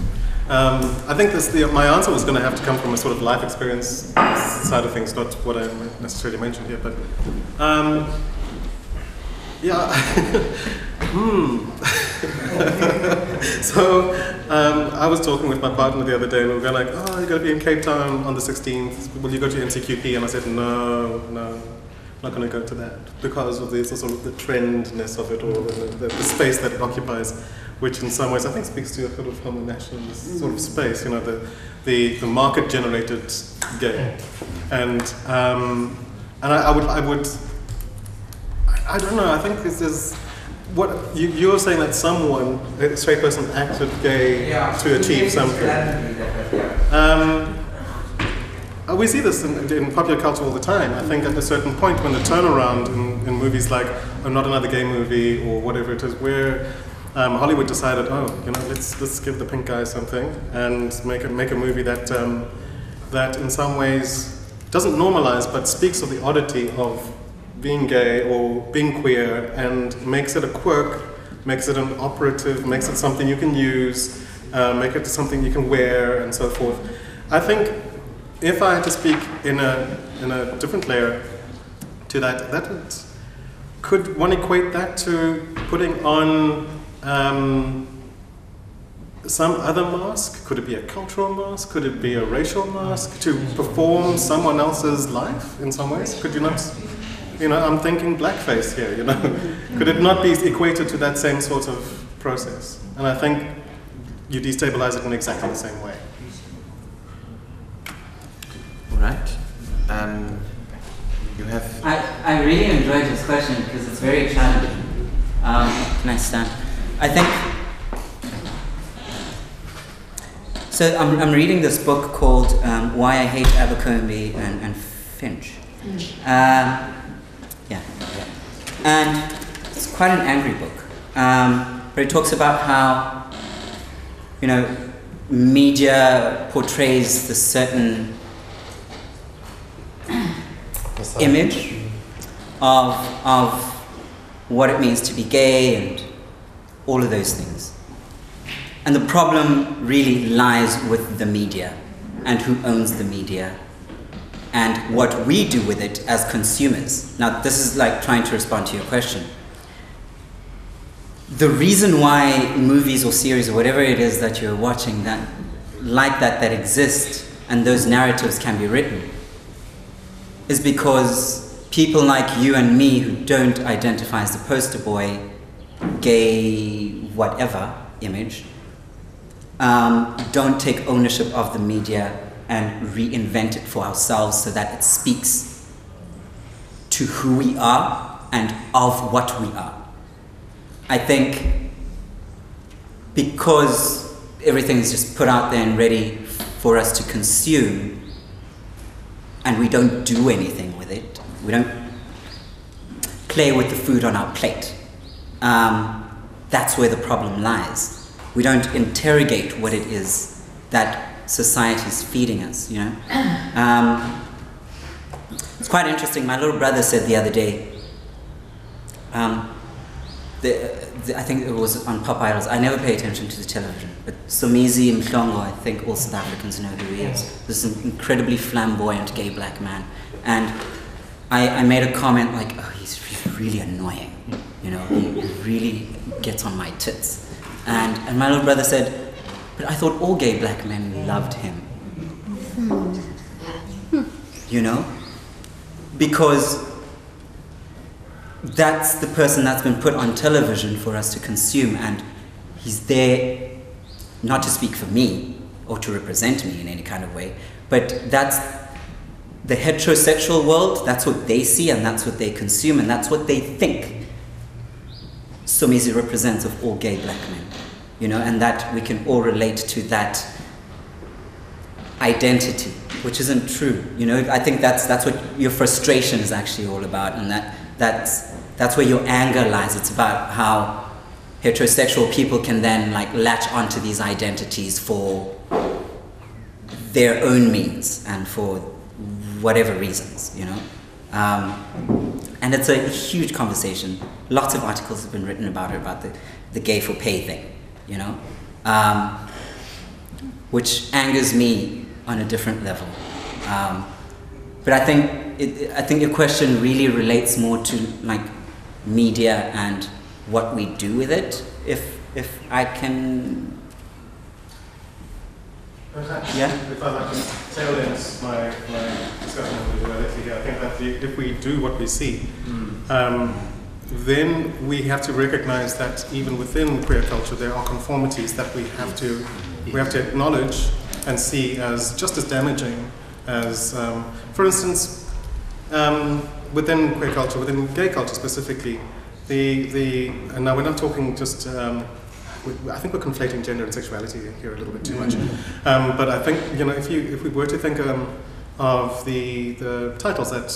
I think my answer was going to have to come from a sort of life experience side of things, not what I necessarily mentioned here, but yeah. So I was talking with my partner the other day, and we were going like, oh, you're going to be in Cape Town on the 16th. Will you go to MCQP? And I said, no, I'm not going to go to that because of the sort of the trendness of it all, the space that it occupies, which in some ways I think speaks to a sort of homo-nationalist sort of space, the market-generated gay, and I don't know. I think this is what you're saying, that someone, a straight person, acted gay to achieve something. We see this in popular culture all the time. I think at a certain point when the turnaround in movies like Not Another Gay Movie or whatever it is, where Hollywood decided, let's give the pink guy something and make a movie that that in some ways doesn't normalize but speaks of the oddity of being gay or being queer and makes it a quirk, makes it an operative, makes it something you can use, make it something you can wear and so forth. I think if I had to speak in a different layer to that, could one equate that to putting on some other mask? Could it be a cultural mask? Could it be a racial mask to perform someone else's life in some ways? Could you not? I'm thinking blackface here, Could it not be equated to that same sort of process? And I think you destabilize it in exactly the same way. All right. You have... I really enjoyed this question because it's very challenging. Can I stand? I think... So I'm reading this book called Why I Hate Abercrombie and Finch. Yeah. And it's quite an angry book. But it talks about how, media portrays this certain image of what it means to be gay and all of those things. And the problem really lies with the media and who owns the media and what we do with it as consumers. Now, this is like trying to respond to your question. The reason why movies or series or whatever it is that you're watching that exist and those narratives can be written is because people like you and me who don't identify as the poster boy, gay, whatever image, don't take ownership of the media and reinvent it for ourselves so that it speaks to who we are and of what we are. I think because everything is just put out there and ready for us to consume and we don't do anything with it, we don't play with the food on our plate, that's where the problem lies. We don't interrogate what it is that society is feeding us, It's quite interesting. My little brother said the other day, I think it was on Pop Idols. I never pay attention to the television, but Somizi Mhlongo, I think all South Africans know who he is. This is an incredibly flamboyant gay black man. And I made a comment like, oh, he's really annoying. He really gets on my tits. And my little brother said, but I thought all gay black men loved him. Because that's the person that's been put on television for us to consume, and he's there not to speak for me or to represent me in any kind of way, but that's the heterosexual world, that's what they see and that's what they consume and that's what they think Somizi represents of all gay black men, and that we can all relate to that identity, which isn't true. I think that's what your frustration is actually all about, and that's where your anger lies. It's about how heterosexual people can then latch onto these identities for their own means and for whatever reasons, and it's a huge conversation. Lots of articles have been written about it, about the gay for pay thing, which angers me on a different level. But I think your question really relates more to media and what we do with it. If I can. Perhaps, yeah. If I'd like to tail end my discussion on duality here, I think that if we do what we see, then we have to recognize that even within queer culture there are conformities that we have to acknowledge and see as just as damaging as, for instance, within queer culture, within gay culture specifically, and now we're not talking just. I think we're conflating gender and sexuality here a little bit too much. But I think if we were to think of the titles that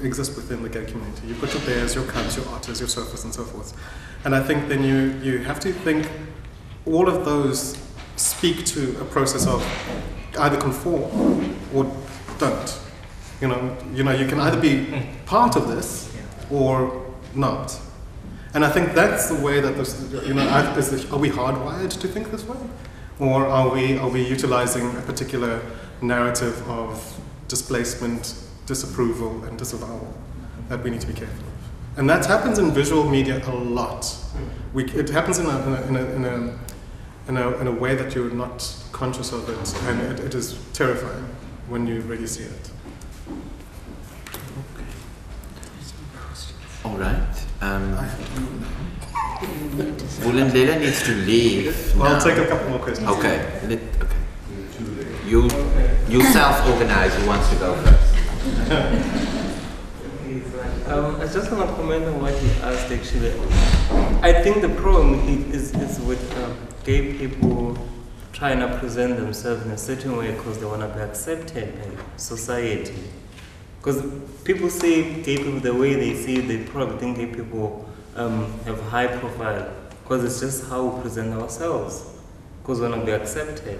exist within the gay community, you've got your bears, your cubs, your otters, your surfers, and so forth. And I think then you have to think all of those speak to a process of either conform or don't. You can either be part of this or not. And I think that's the way that are we hardwired to think this way, or are we utilizing a particular narrative of displacement, disapproval, and disavowal that we need to be careful of. And that happens in visual media a lot. It happens in a way that you're not conscious of it, and it is terrifying when you really see it. All right. Vulindlela needs to leave. Well, now. I'll take a couple more questions. Okay. You self-organize. Who wants to go first? I just want to comment on what he asked actually. I think the problem is with gay people trying to present themselves in a certain way because they want to be accepted by society. Because people see gay people the way they see, they probably think gay people have high profile because it's just how we present ourselves because we want to be accepted.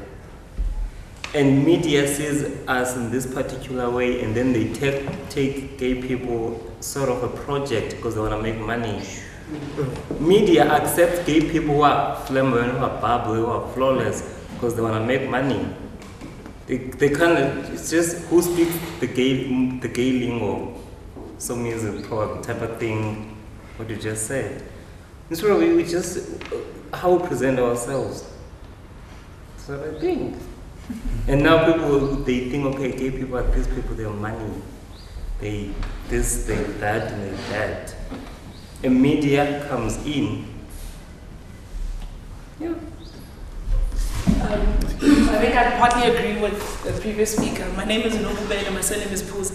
And media sees us in this particular way, and then they take gay people sort of a project because they want to make money. Media accepts gay people who are flamboyant, who are bubbly, who are flawless because they want to make money. They kind of, it's just who speaks the gay lingo, some music program type of thing, what you just said. It's really we just how we present ourselves. That's what I think. And now people, they think, okay, gay people are these people, they have money. They this, they that, and they that. And media comes in. Yeah. I think I partly agree with the previous speaker. My name is Nobubele, my surname is Puz.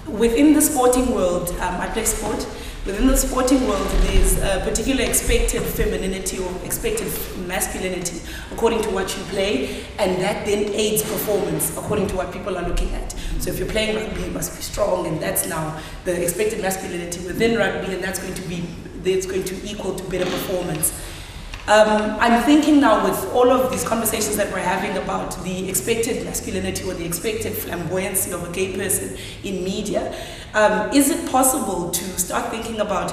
Within the sporting world, I play sport. Within the sporting world, there's a particular expected femininity or expected masculinity according to what you play, and that then aids performance according to what people are looking at. So if you're playing rugby, you must be strong, and that's now the expected masculinity within rugby, and that's going to equal to better performance. I'm thinking now with all of these conversations that we're having about the expected masculinity or the expected flamboyancy of a gay person in media, is it possible to start thinking about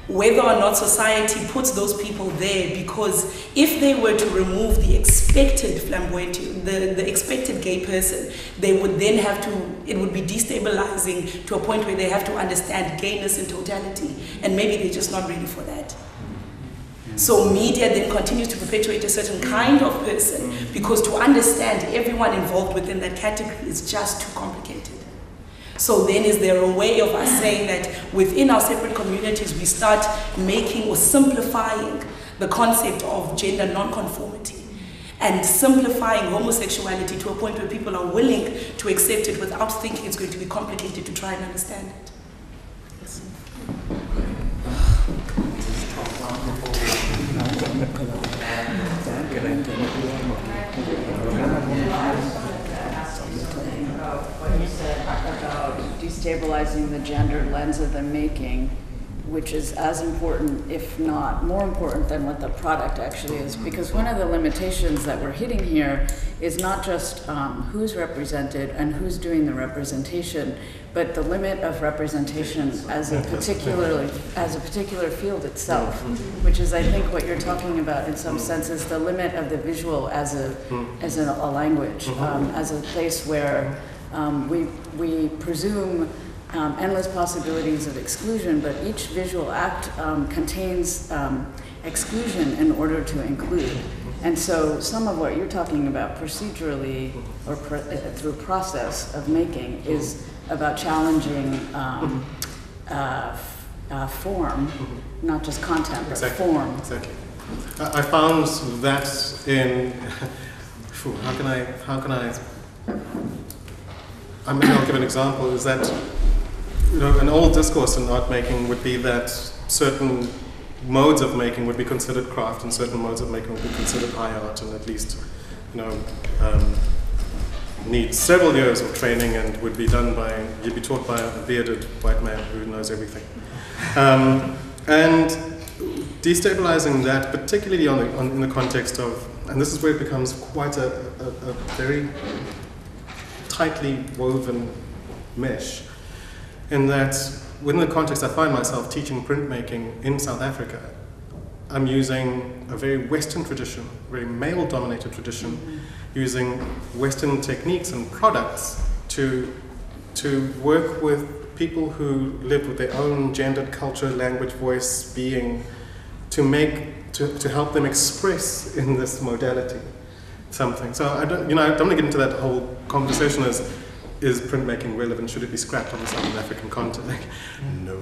whether or not society puts those people there? Because if they were to remove the expected flamboyancy, the expected gay person, they would then have to, it would be destabilizing to a point where they have to understand gayness in totality, and maybe they're just not ready for that. So media then continues to perpetuate a certain kind of person because to understand everyone involved within that category is just too complicated. So then is there a way of us saying that within our separate communities we start making or simplifying the concept of gender non-conformity and simplifying homosexuality to a point where people are willing to accept it without thinking it's going to be complicated to try and understand it? What you said about destabilizing the gender lens of the making, which is as important, if not more important than what the product actually is. Because one of the limitations that we're hitting here is not just who's represented and who's doing the representation, but the limit of representation as a particular field itself, which is, I think, what you're talking about in some sense is the limit of the visual as a language, as a place where we presume endless possibilities of exclusion, but each visual act contains exclusion in order to include. And so some of what you're talking about procedurally or through process of making is about challenging form, not just content, but form. Exactly. I found that in, how can I, maybe I'll give an example, is that, you know, an old discourse in art making would be that certain modes of making would be considered craft and certain modes of making would be considered high art, and at least, you know, need several years of training and would be done by, you'd be taught by a bearded white man who knows everything. And destabilizing that, particularly in the context of, and this is where it becomes quite a very tightly woven mesh, in that within the context I find myself teaching printmaking in South Africa, I'm using a very Western tradition, very male-dominated tradition, using Western techniques and products to work with people who live with their own gendered culture, language, voice, being, to help them express in this modality something. So I don't want to get into that whole conversation as, is printmaking relevant? Should it be scrapped on the Southern African continent? No.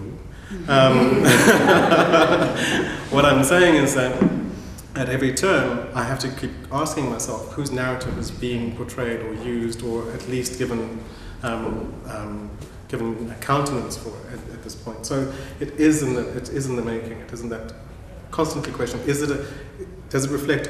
What I'm saying is that at every turn, I have to keep asking myself whose narrative is being portrayed or used, or at least given a countenance for at this point. So it is in the making. It isn't that constantly question. Does it reflect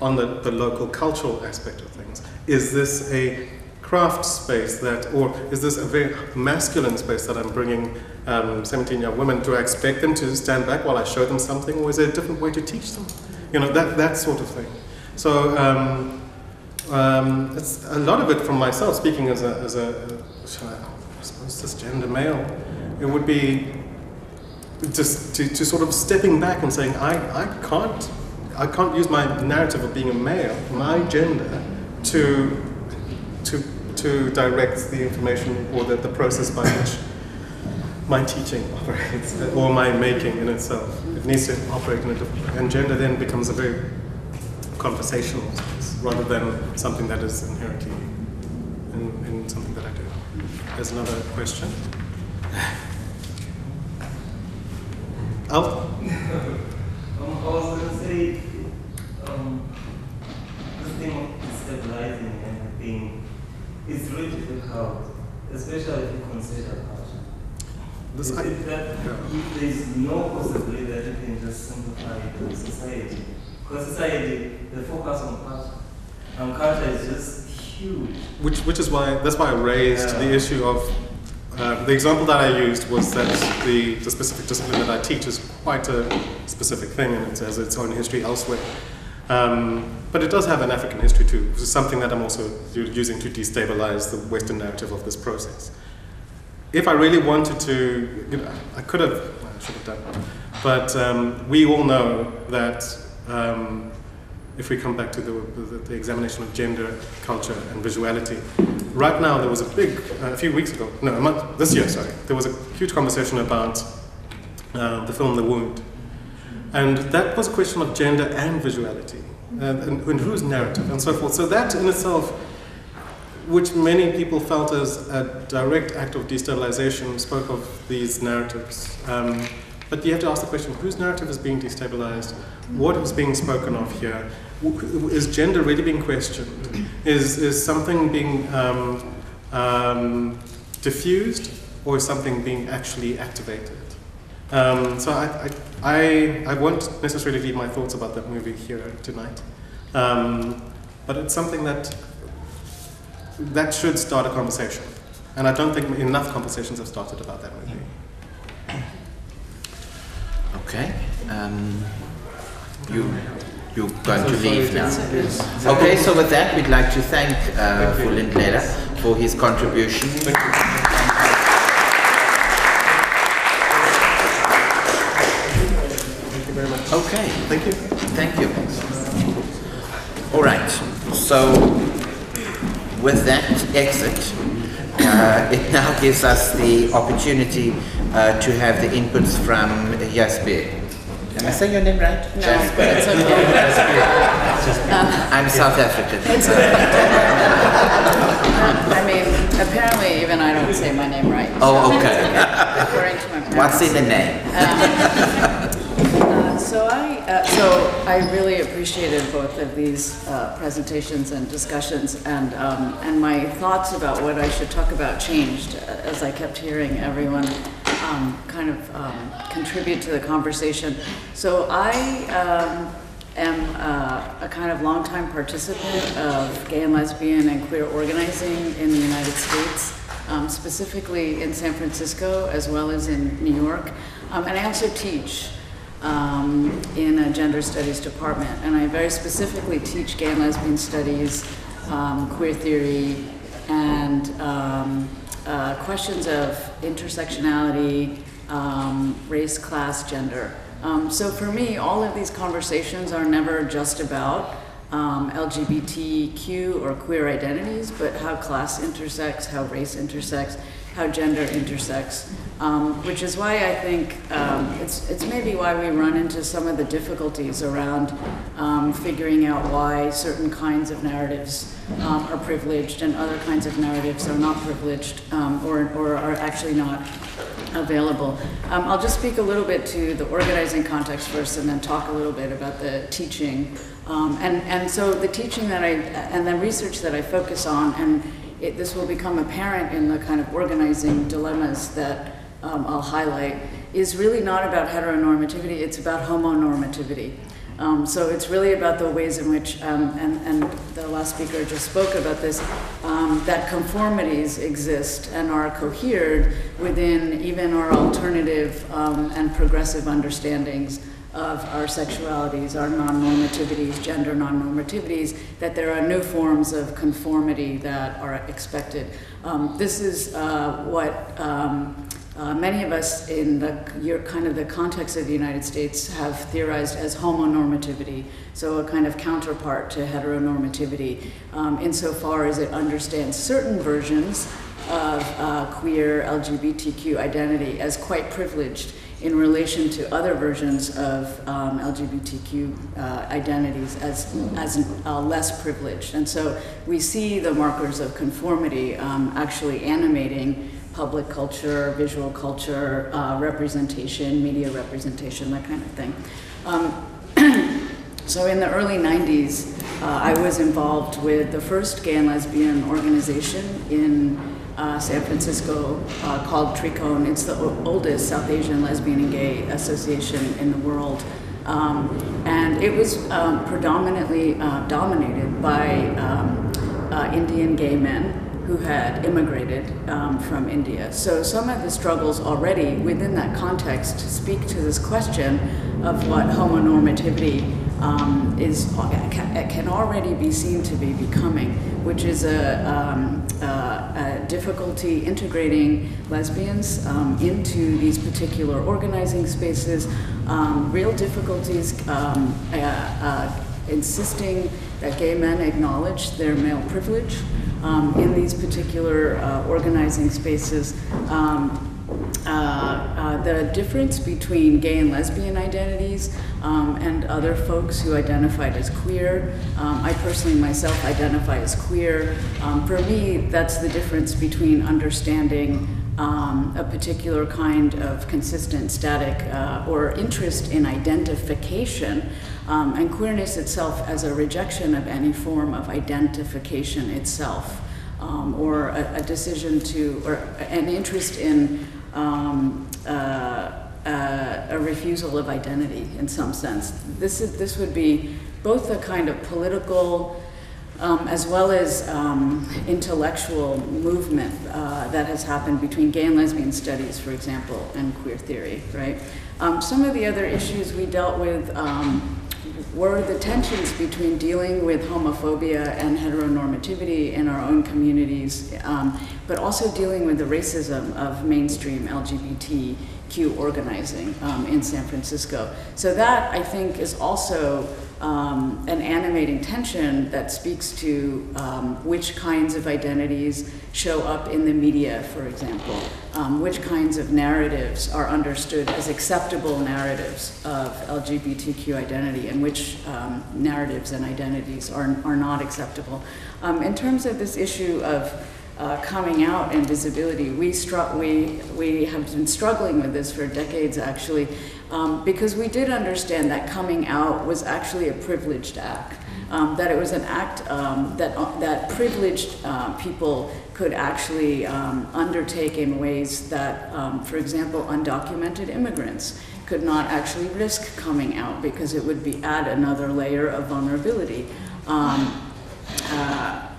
on the local cultural aspect of things? Is this a craft space or is this a very masculine space that I'm bringing 17 young women? Do I expect them to stand back while I show them something, or is there a different way to teach them? That sort of thing. So it's a lot of it from myself, speaking as a I suppose cisgender male. It would be just to sort of stepping back and saying, I can't use my narrative of being a male, my gender, to direct the information or the process by which my teaching operates, or my making in itself. It needs to operate in a different way. And gender then becomes a very conversational space, rather than something that is inherently in something that I do. There's another question. I was going to say, the thing of stabilizing everything is really difficult, especially if you consider culture. If there's no possibility that you can just simplify it to society, because society, the focus on culture, and culture is just huge. Which is why, that's why I raised the issue of, the example that I used was that the specific discipline that I teach is quite a specific thing, and it has its own history elsewhere. But it does have an African history too, which is something that I'm also using to destabilize the Western narrative of this process. If I really wanted to, I should have done, but we all know that if we come back to the examination of gender, culture, and visuality, right now there was a few weeks ago, this year, there was a huge conversation about the film The Wound. And that was a question of gender and visuality, and whose narrative, and so forth. So that in itself, which many people felt as a direct act of destabilization, spoke of these narratives. But you have to ask the question, whose narrative is being destabilized? What is being spoken of here? Is gender really being questioned? Is something being diffused, or is something being actually activated? So I won't necessarily leave my thoughts about that movie here tonight, but it's something that should start a conversation, and I don't think enough conversations have started about that movie. Okay, you're going to leave now. Okay, so with that, we'd like to thank Willendorf for his contribution. Okay, thank you. Thank you. All right, so with that exit, it now gives us the opportunity to have the inputs from Jasbir. Am I saying your name right? No, Jasbir. it's okay. I'm South African. It's okay. I mean, apparently even I don't say my name right. Oh, okay. According to my parents. What's in the name? So I really appreciated both of these presentations and discussions, and my thoughts about what I should talk about changed as I kept hearing everyone kind of contribute to the conversation. So I am a kind of longtime participant of gay and lesbian and queer organizing in the United States, specifically in San Francisco as well as in New York, and I also teach in a gender studies department, and I very specifically teach gay and lesbian studies, queer theory, and questions of intersectionality, race, class, gender, So for me, all of these conversations are never just about LGBTQ or queer identities, but how class intersects, how race intersects, how gender intersects, which is why I think it's maybe why we run into some of the difficulties around figuring out why certain kinds of narratives are privileged and other kinds of narratives are not privileged or are actually not available. I'll just speak a little bit to the organizing context first and then talk a little bit about the teaching. And so the teaching that and the research that I focus on, and this will become apparent in the kind of organizing dilemmas that I'll highlight, is really not about heteronormativity, it's about homonormativity. So it's really about the ways in which, and the last speaker just spoke about this, that conformities exist and are cohered within even our alternative and progressive understandings of our sexualities, our non-normativities, gender non-normativities, that there are new forms of conformity that are expected. This is what many of us in the context of the United States have theorized as homonormativity, so a kind of counterpart to heteronormativity, insofar as it understands certain versions of queer LGBTQ identity as quite privileged in relation to other versions of LGBTQ identities as less privileged. And so we see the markers of conformity actually animating public culture, visual culture, representation, media representation, that kind of thing. So in the early 90s, I was involved with the first gay and lesbian organization in San Francisco called Cohen. It's the oldest South Asian lesbian and gay association in the world. And it was predominantly dominated by Indian gay men who had immigrated from India. So some of the struggles already within that context speak to this question of what homonormativity can already be seen to be becoming, which is a difficulty integrating lesbians into these particular organizing spaces, real difficulties insisting that gay men acknowledge their male privilege in these particular organizing spaces. The difference between gay and lesbian identities and other folks who identified as queer. I personally myself identify as queer. For me, that's the difference between understanding a particular kind of consistent, static, or interest in identification, and queerness itself as a rejection of any form of identification itself, or a decision to, or an interest in a refusal of identity in some sense. This would be both a kind of political as well as intellectual movement that has happened between gay and lesbian studies, for example, and queer theory, right? Some of the other issues we dealt with were the tensions between dealing with homophobia and heteronormativity in our own communities, but also dealing with the racism of mainstream LGBTQ organizing in San Francisco. So that, I think, is also an animating tension that speaks to which kinds of identities show up in the media, for example, which kinds of narratives are understood as acceptable narratives of LGBTQ identity, and which narratives and identities are not acceptable. In terms of this issue of coming out and visibility, we have been struggling with this for decades, actually, because we did understand that coming out was actually a privileged act, that it was an act that privileged people could actually undertake in ways that, for example, undocumented immigrants could not actually risk coming out because it would add another layer of vulnerability.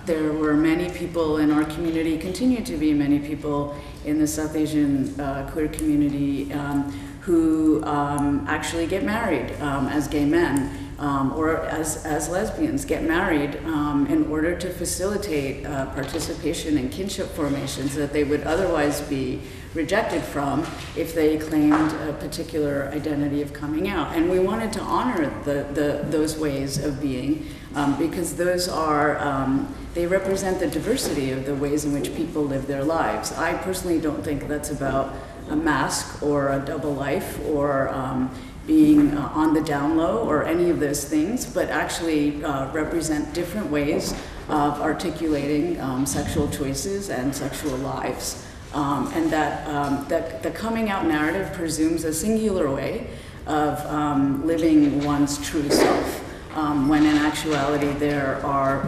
There were many people in our community, continue to be many people in the South Asian queer community who actually get married as gay men or as lesbians get married in order to facilitate participation in kinship formations that they would otherwise be rejected from if they claimed a particular identity of coming out. And we wanted to honor those ways of being because those are, they represent the diversity of the ways in which people live their lives. I personally don't think that's about a mask or a double life or being on the down low or any of those things, but actually represent different ways of articulating sexual choices and sexual lives. And that the coming out narrative presumes a singular way of living one's true self, when in actuality there are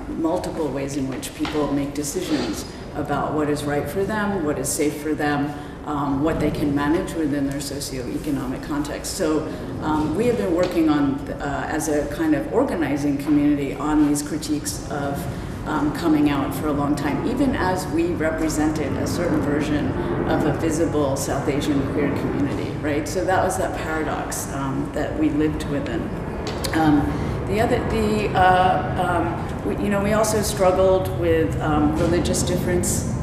multiple ways in which people make decisions about what is right for them, what is safe for them, what they can manage within their socioeconomic context. So we have been working on, as a kind of organizing community, on these critiques of coming out for a long time, even as we represented a certain version of a visible South Asian queer community, right? So that was that paradox that we lived within. We also struggled with religious difference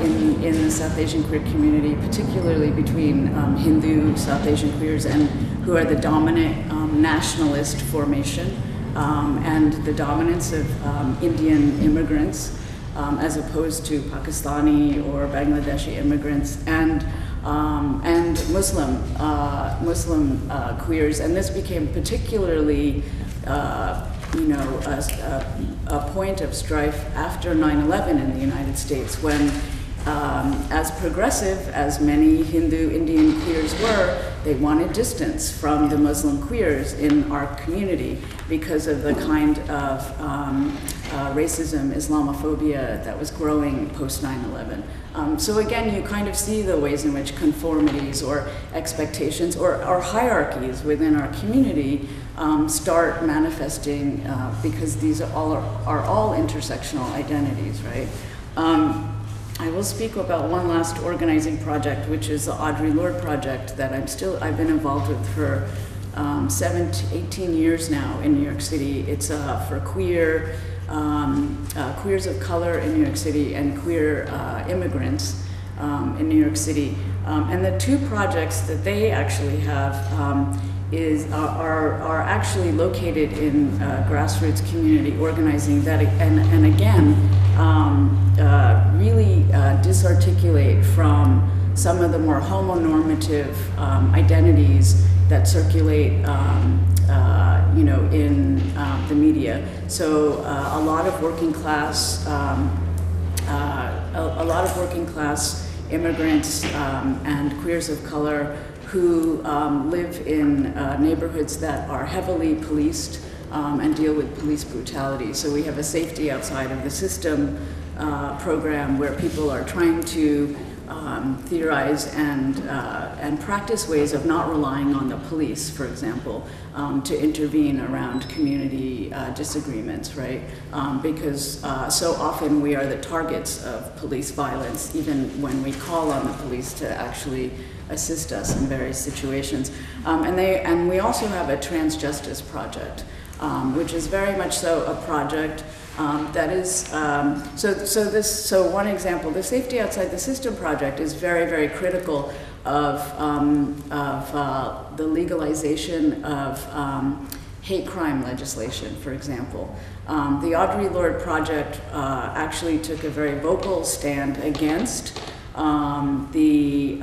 in the South Asian queer community, particularly between Hindu South Asian queers and who are the dominant nationalist formation, and the dominance of Indian immigrants as opposed to Pakistani or Bangladeshi immigrants, and Muslim queers. And this became particularly a point of strife after 9/11 in the United States, when as progressive as many Hindu Indian queers were, they wanted distance from the Muslim queers in our community because of the kind of racism, Islamophobia that was growing post 9/11. So again, you kind of see the ways in which conformities or expectations or hierarchies within our community start manifesting because these are all intersectional identities, right? I will speak about one last organizing project, which is the Audrey Lorde project that I've been involved with for 18 years now in New York City. It's for queers of color in New York City and queer immigrants in New York City. And the two projects that they actually have are actually located in grassroots community organizing that, and again, really disarticulate from some of the more homonormative identities that circulate, in the media. So a lot of working class, immigrants and queers of color who live in neighborhoods that are heavily policed and deal with police brutality. So we have a safety outside of the system program where people are trying to theorize and practice ways of not relying on the police, for example, to intervene around community disagreements, right? Because so often we are the targets of police violence, even when we call on the police to actually assist us in various situations. And we also have a trans justice project, which is very much so a project that is, so one example, the Safety Outside the System project is very, very critical of the legalization of hate crime legislation, for example. The Audrey Lorde project actually took a very vocal stand against the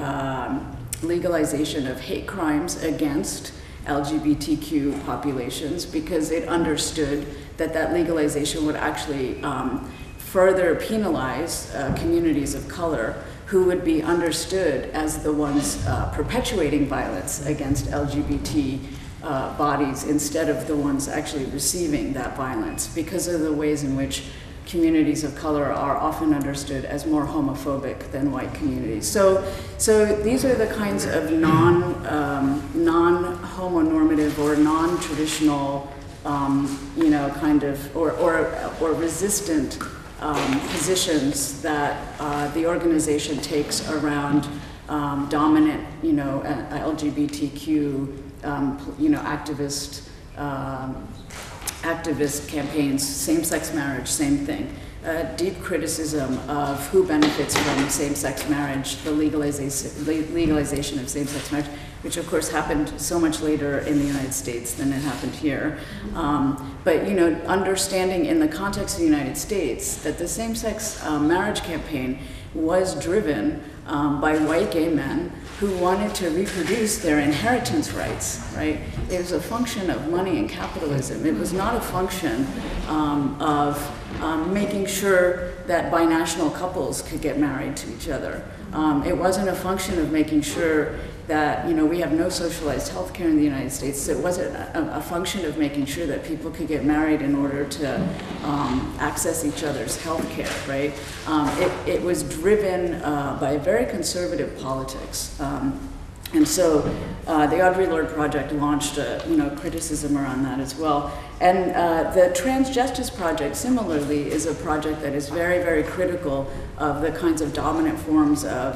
legalization of hate crimes against LGBTQ populations because it understood that legalization would actually further penalize communities of color who would be understood as the ones perpetuating violence against LGBT bodies instead of the ones actually receiving that violence because of the ways in which communities of color are often understood as more homophobic than white communities. So these are the kinds of non-homonormative or non-traditional, or resistant positions that the organization takes around dominant, LGBTQ, activist activist campaigns, same-sex marriage, same thing. Deep criticism of who benefits from same-sex marriage, the legalization of same-sex marriage, which of course happened so much later in the United States than it happened here. But you know, understanding in the context of the United States that the same-sex marriage campaign was driven by white gay men who wanted to reproduce their inheritance rights, right? It was a function of money and capitalism. It was not a function of making sure that binational couples could get married to each other. It wasn't a function of making sure that, you know, we have no socialized health care in the United States. It wasn't a function of making sure that people could get married in order to access each other's health care, right? It was driven by very conservative politics. And so the Audrey Lorde Project launched criticism around that as well. And the Trans Justice Project, similarly, is a project that is very, very critical of the kinds of dominant forms of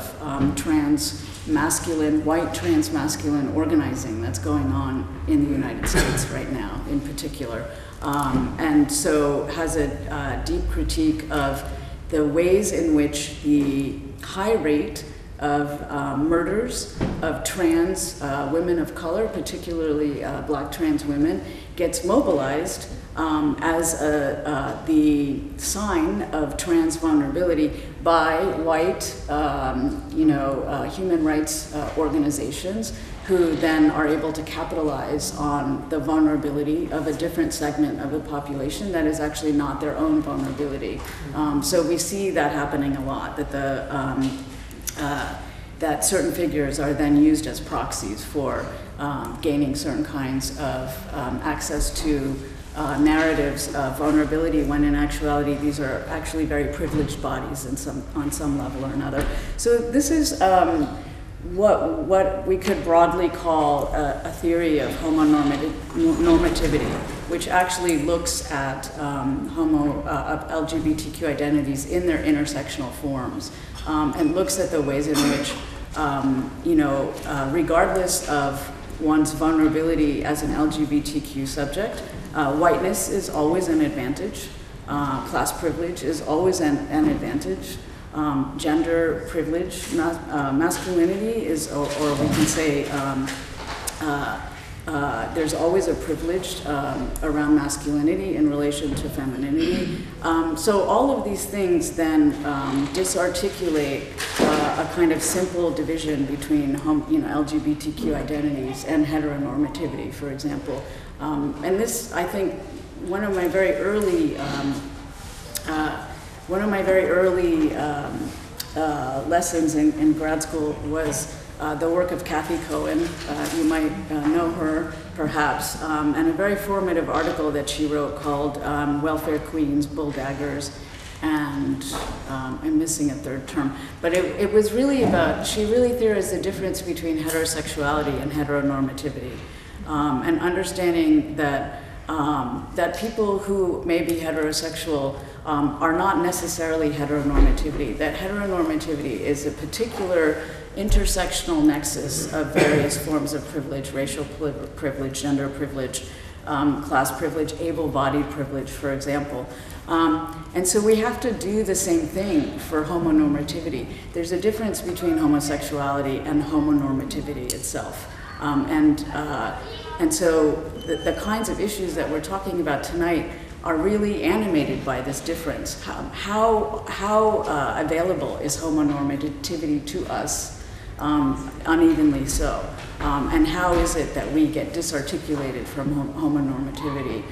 white trans-masculine organizing that's going on in the United States right now, in particular. And so has a deep critique of the ways in which the high rate of murders of trans women of color, particularly black trans women, gets mobilized as the sign of trans vulnerability by white, human rights organizations, who then are able to capitalize on the vulnerability of a different segment of the population that is actually not their own vulnerability. So we see that happening a lot, that that certain figures are then used as proxies for gaining certain kinds of access to narratives of vulnerability, when in actuality these are actually very privileged bodies on some level or another. So this is what we could broadly call a theory of homonormativity, which actually looks at LGBTQ identities in their intersectional forms, and looks at the ways in which, regardless of one's vulnerability as an LGBTQ subject, whiteness is always an advantage, class privilege is always an advantage, gender privilege, masculinity is, or we can say, there's always a privilege around masculinity in relation to femininity. So all of these things then disarticulate a kind of simple division between LGBTQ identities and heteronormativity, for example. And this, I think, one of my very early lessons in grad school was the work of Kathy Cohen. You might know her, perhaps, and a very formative article that she wrote called Welfare Queens, Bulldaggers, and I'm missing a third term. But it was really about, she really theorized the difference between heterosexuality and heteronormativity, and understanding that that people who may be heterosexual are not necessarily heteronormativity, that heteronormativity is a particular intersectional nexus of various forms of privilege, racial privilege, gender privilege, class privilege, able-bodied privilege, for example. And so we have to do the same thing for homonormativity. There's a difference between homosexuality and homonormativity itself. And so the kinds of issues that we're talking about tonight are really animated by this difference. How available is homonormativity to us, unevenly so? And how is it that we get disarticulated from homonormativity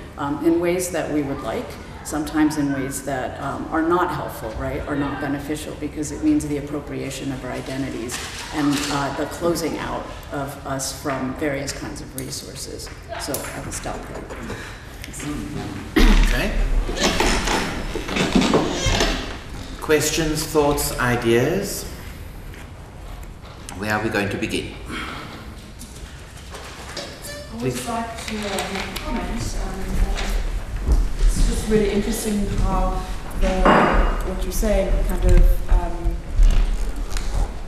in ways that we would like, sometimes in ways that are not helpful, right, or not beneficial, because it means the appropriation of our identities and the closing out of us from various kinds of resources. So I will stop there. Okay. Questions, thoughts, ideas? Where are we going to begin? I would like to make comments. It's just really interesting how what you're saying kind of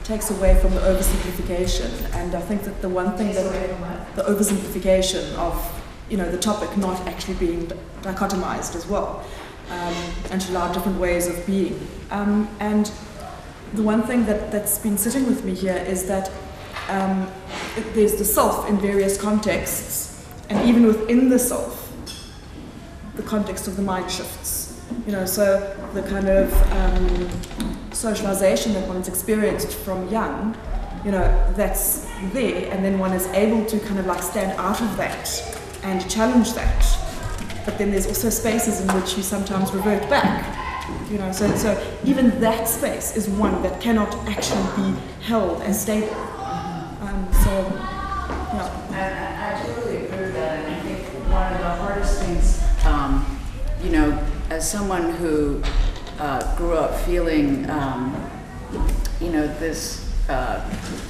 takes away from the oversimplification. And I think that the one thing that the oversimplification of the topic not actually being dichotomized as well, and to allow different ways of being. And the one thing that's been sitting with me here is that there's the self in various contexts, and even within the self, the context of the mind shifts. So the kind of socialization that one's experienced from young, that's there, and then one is able to kind of like stand out of that and challenge that. But then there's also spaces in which you sometimes revert back. So even that space is one that cannot actually be held and stable. I totally agree with that, and I think one of the hardest things, as someone who grew up feeling,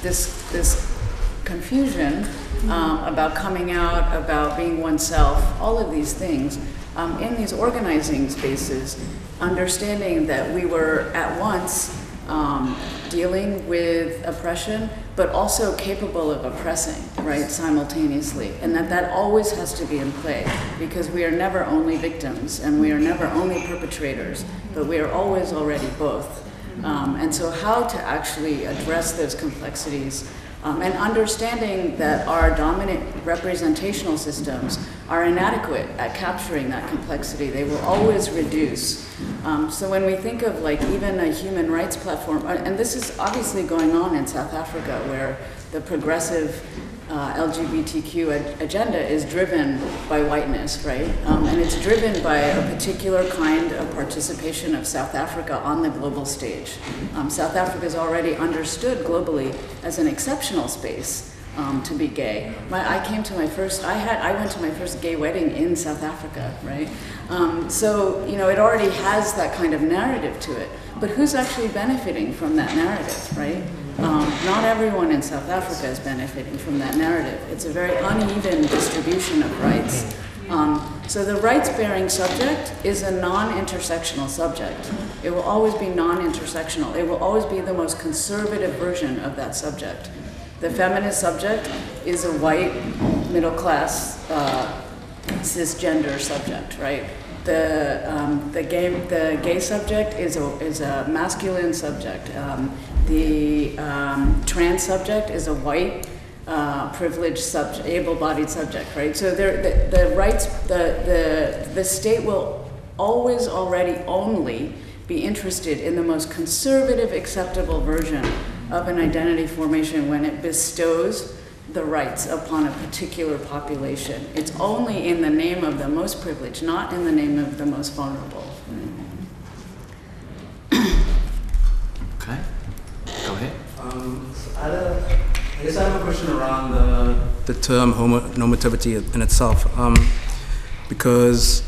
this confusion about coming out, about being oneself, all of these things, in these organizing spaces, understanding that we were at once dealing with oppression, but also capable of oppressing, right, simultaneously, and that always has to be in play, because we are never only victims, and we are never only perpetrators, but we are always already both. And so how to actually address those complexities, and understanding that our dominant representational systems are inadequate at capturing that complexity. They will always reduce. So when we think of like even a human rights platform, and this is obviously going on in South Africa, where the progressive LGBTQ agenda is driven by whiteness, right? And it's driven by a particular kind of participation of South Africa on the global stage. South Africa is already understood globally as an exceptional space to be gay. I went to my first gay wedding in South Africa, right? So, it already has that kind of narrative to it. But who's actually benefiting from that narrative, right? Not everyone in South Africa is benefiting from that narrative. It's a very uneven distribution of rights. So the rights-bearing subject is a non-intersectional subject. It will always be non-intersectional. It will always be the most conservative version of that subject. The feminist subject is a white, middle-class, cisgender subject, right? The gay subject is a masculine subject. The trans subject is a white, privileged subject, able-bodied subject, right? So the rights, the state will always already only be interested in the most conservative, acceptable version of an identity formation when it bestows the rights upon a particular population. It's only in the name of the most privileged, not in the name of the most vulnerable. Okay, go ahead. I guess I have a question around the term homonormativity in itself, because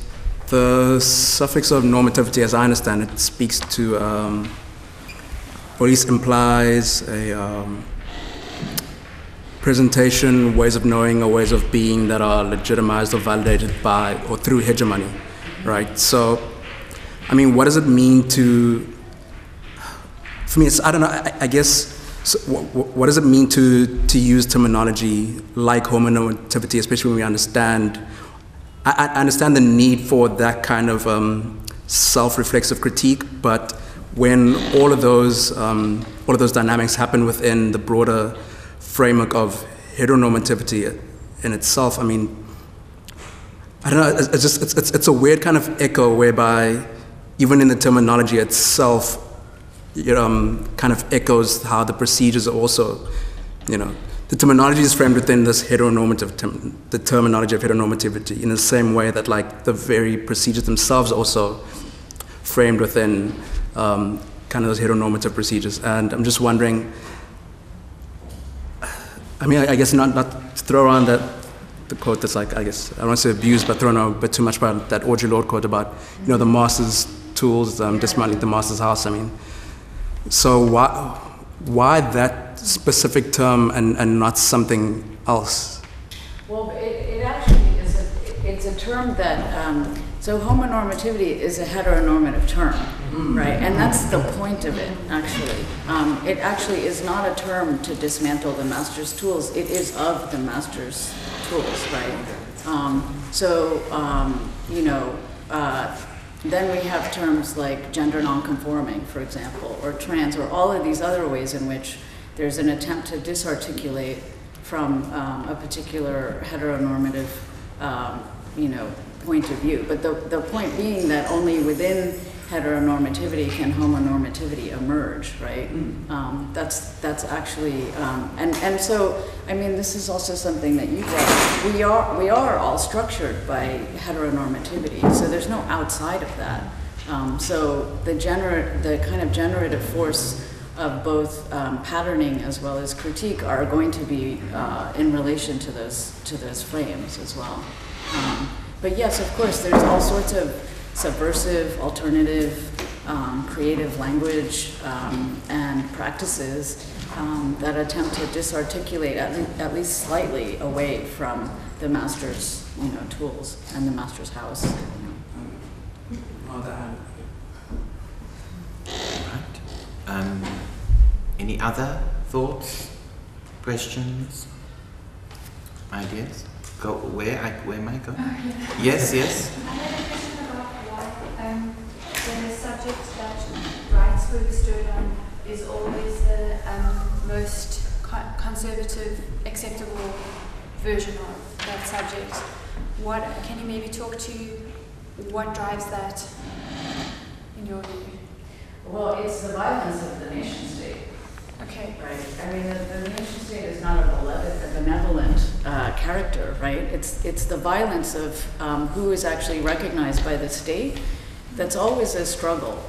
the suffix of normativity, as I understand it, speaks to, or at least implies a presentation, ways of knowing, or ways of being that are legitimized or validated by or through hegemony, right? So, I mean, what does it mean to, for me, it's, I don't know, I guess, so what does it mean to use terminology like homonormativity, especially when we understand, I understand the need for that kind of self-reflexive critique, but when all of those dynamics happen within the broader framework of heteronormativity in itself, I mean, I don't know, it's a weird kind of echo whereby even in the terminology itself, it kind of echoes how the procedures are also, the terminology is framed within this the terminology of heteronormativity in the same way that like the very procedures themselves are also framed within kind of those heteronormative procedures. And I'm just wondering, I mean, I guess not to throw around the quote that's like, I guess, I don't want to say abused, but thrown around a bit too much about that Audrey Lorde quote about, the master's tools, dismantling the master's house. I mean, so why that specific term and not something else? Well, it actually is it's a term that, so homonormativity is a heteronormative term, right? And that's the point of it, actually. It actually is not a term to dismantle the master's tools. It is of the master's tools, right? Then we have terms like gender nonconforming, for example, or trans, or all of these other ways in which there's an attempt to disarticulate from a particular heteronormative, point of view. But the point being that only within heteronormativity can homonormativity emerge, right? That's actually, and so, I mean, this is also something that you brought. We are all structured by heteronormativity, so there's no outside of that. So the kind of generative force of both patterning as well as critique are going to be in relation to those frames as well. But yes, of course, there's all sorts of subversive, alternative, creative language and practices that attempt to disarticulate at least slightly away from the master's, tools and the master's house. Right. Any other thoughts, questions, ideas? Go where am I going? Yes. I had a question about why the subject that rights were bestowed on is always the most conservative, acceptable version of that subject. Can you maybe talk to what drives that in your view? Well, it's the violence of the nation state. Okay. Right. I mean, the nation state is not a benevolent character, right? It's the violence of who is actually recognized by the state. That's always a struggle.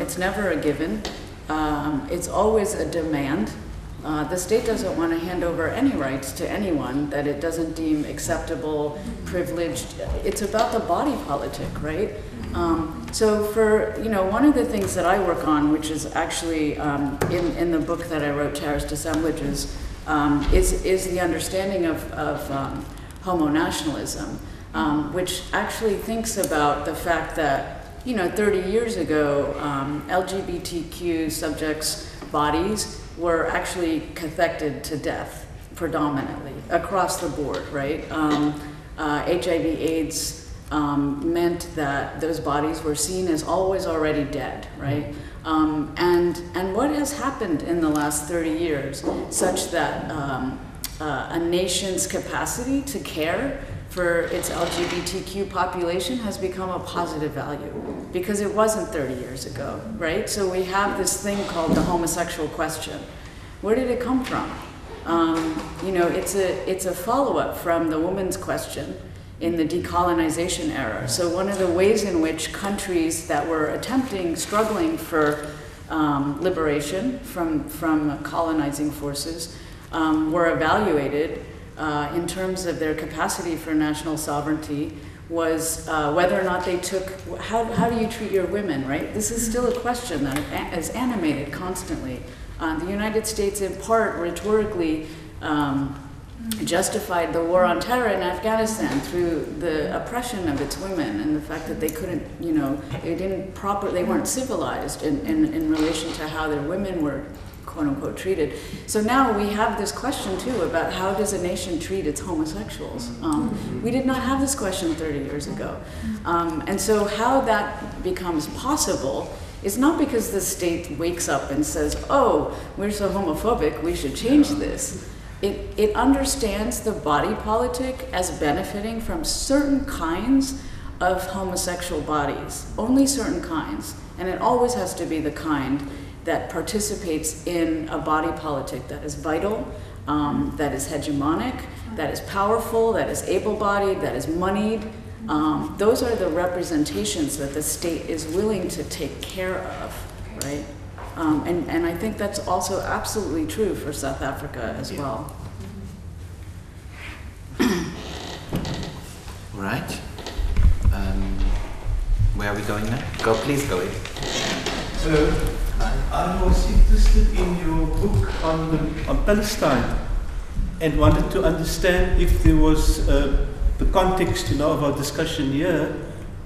It's never a given. It's always a demand. The state doesn't want to hand over any rights to anyone that it doesn't deem acceptable, privileged. It's about the body politic, right? So for, one of the things that I work on, which is actually in the book that I wrote, Terrorist Assemblages, is the understanding of homo-nationalism, which actually thinks about the fact that, 30 years ago, LGBTQ subjects' bodies were actually cathected to death, predominantly, across the board, right? HIV/AIDS meant that those bodies were seen as always already dead, right? And what has happened in the last 30 years, such that a nation's capacity to care for its LGBTQ population has become a positive value, because it wasn't 30 years ago, right? So we have this thing called the homosexual question. Where did it come from? It's a follow-up from the woman's question in the decolonization era. So one of the ways in which countries that were struggling for liberation from colonizing forces were evaluated in terms of their capacity for national sovereignty was whether or not they took, how do you treat your women, right? This is still a question that is animated constantly. The United States, in part, rhetorically justified the war on terror in Afghanistan through the oppression of its women and the fact that they couldn't, they weren't civilized in relation to how their women were, quote unquote, treated. So now we have this question too about how does a nation treat its homosexuals? We did not have this question 30 years ago. And so how that becomes possible is not because the state wakes up and says, oh, we're so homophobic, we should change this. It understands the body politic as benefiting from certain kinds of homosexual bodies, only certain kinds. And it always has to be the kind that participates in a body politic that is vital, that is hegemonic, that is powerful, that is able-bodied, that is moneyed. Those are the representations that the state is willing to take care of, right? And I think that's also absolutely true for South Africa as well. All right. Where are we going now? Please go in. I was interested in your book on Palestine and wanted to understand if there was the context, of our discussion here,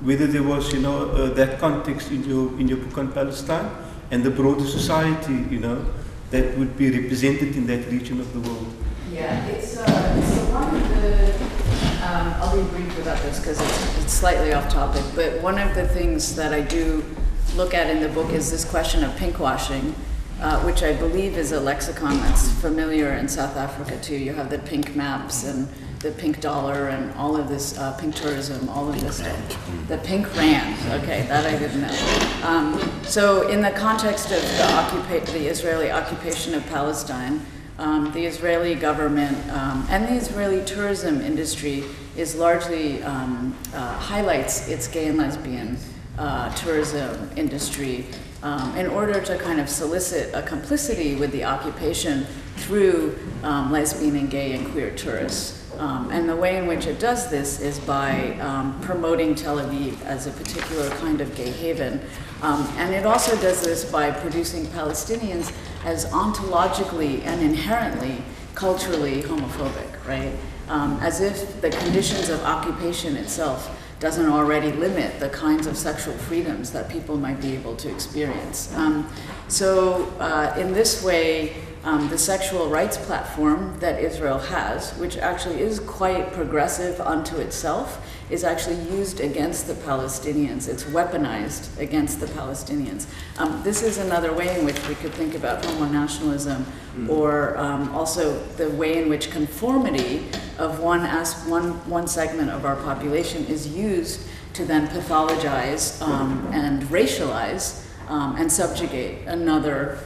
whether there was, that context in your book on Palestine and the broader society, that would be represented in that region of the world. Yeah, it's one of the, I'll be brief about this because it's slightly off topic, but one of the things that I do look at in the book is this question of pinkwashing, which I believe is a lexicon that's familiar in South Africa too. You have the pink maps and the pink dollar and all of this pink tourism, all of this stuff. The pink rand, okay, that I didn't know. So in the context of the Israeli occupation of Palestine, the Israeli government and the Israeli tourism industry is largely highlights its gay and lesbian tourism industry in order to kind of solicit a complicity with the occupation through lesbian and gay and queer tourists. And the way in which it does this is by promoting Tel Aviv as a particular kind of gay haven. And it also does this by producing Palestinians as ontologically and inherently culturally homophobic, right? As if the conditions of occupation itself doesn't already limit the kinds of sexual freedoms that people might be able to experience. So in this way, the sexual rights platform that Israel has, which actually is quite progressive unto itself, is actually used against the Palestinians. It's weaponized against the Palestinians. This is another way in which we could think about homo-nationalism, or also the way in which conformity of one segment of our population is used to then pathologize and racialize and subjugate another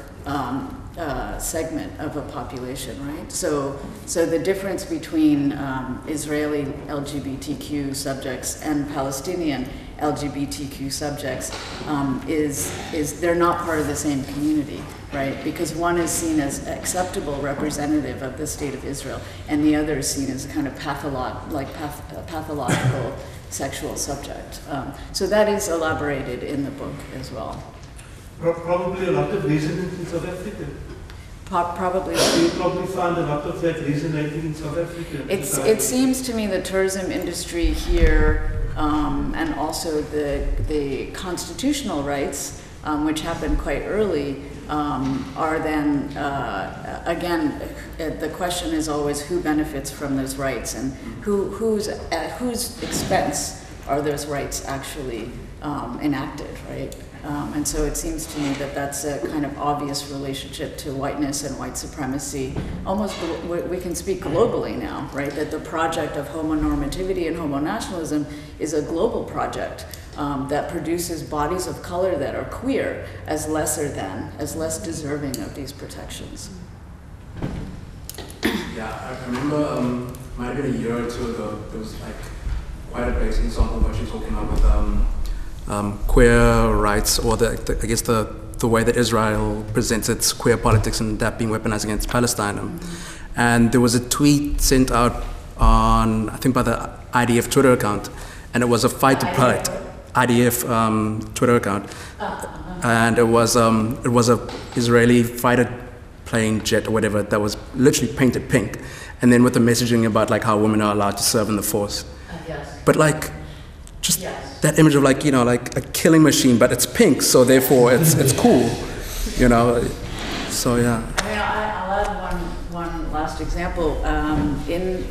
segment of a population, right? So the difference between Israeli LGBTQ subjects and Palestinian LGBTQ subjects is they're not part of the same community, right? Because one is seen as acceptable representative of the state of Israel, and the other is seen as a kind of pathological sexual subject. So that is elaborated in the book as well. Probably a lot of resonance in South Africa. Probably. You probably found a lot of that resonating in South Africa. It seems to me the tourism industry here, and also the constitutional rights, which happened quite early, are then, again, the question is always who benefits from those rights and at whose expense are those rights actually enacted, right? And so it seems to me that that's a kind of obvious relationship to whiteness and white supremacy. Almost, we can speak globally now, right? That the project of homonormativity and homonationalism is a global project that produces bodies of color that are queer as lesser than, as less deserving of these protections. Yeah, I remember, might have been a year or two ago, there was like quite a basic example of what you're talking about with queer rights, or I guess the way that Israel presents its queer politics and that being weaponized against Palestine. And there was a tweet sent out on, I think by the IDF Twitter account, and it was a fight to pride. IDF Twitter account. And it was a Israeli fighter plane jet or whatever that was literally painted pink, and then with the messaging about like how women are allowed to serve in the force. Yes. But like, just that image of like, you know, like a killing machine, but it's pink, so therefore it's cool, you know. So yeah. I mean, I'll add one last example. In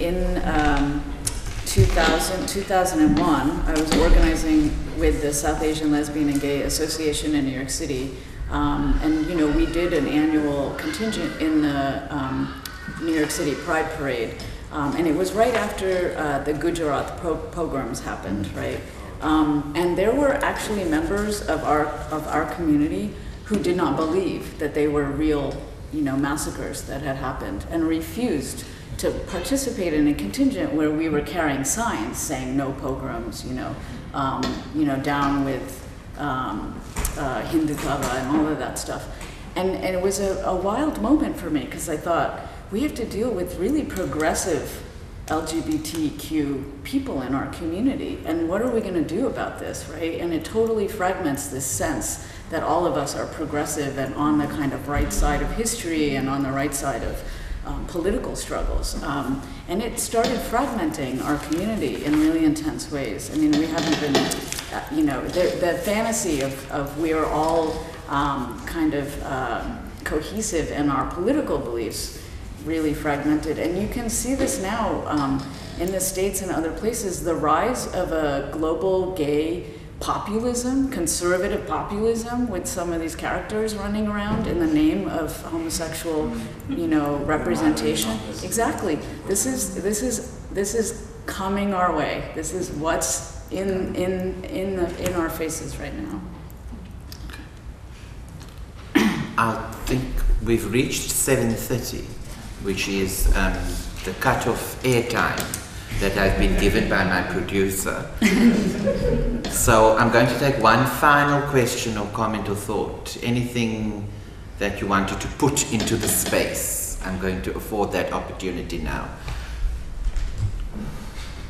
2001, I was organizing with the South Asian Lesbian and Gay Association in New York City, and you know, we did an annual contingent in the New York City Pride Parade. And it was right after the Gujarat pogroms happened, right? And there were actually members of our community who did not believe that they were real, you know, massacres that had happened, and refused to participate in a contingent where we were carrying signs saying no pogroms, down with Hindutva and all of that stuff. And it was a wild moment for me, because I thought, we have to deal with really progressive LGBTQ people in our community, and what are we going to do about this, right? And it totally fragments this sense that all of us are progressive and on the kind of right side of history and on the right side of political struggles. And it started fragmenting our community in really intense ways. I mean, we haven't been, the fantasy of we are all kind of cohesive in our political beliefs really fragmented. And you can see this now in the States and other places, the rise of a global gay populism, conservative populism, with some of these characters running around in the name of homosexual, representation. Exactly. This is coming our way. This is what's in our faces right now. I think we've reached 7:30, which is the cut-off airtime that I've been given by my producer. So I'm going to take one final question or comment or thought. Anything that you wanted to put into the space, I'm going to afford that opportunity now.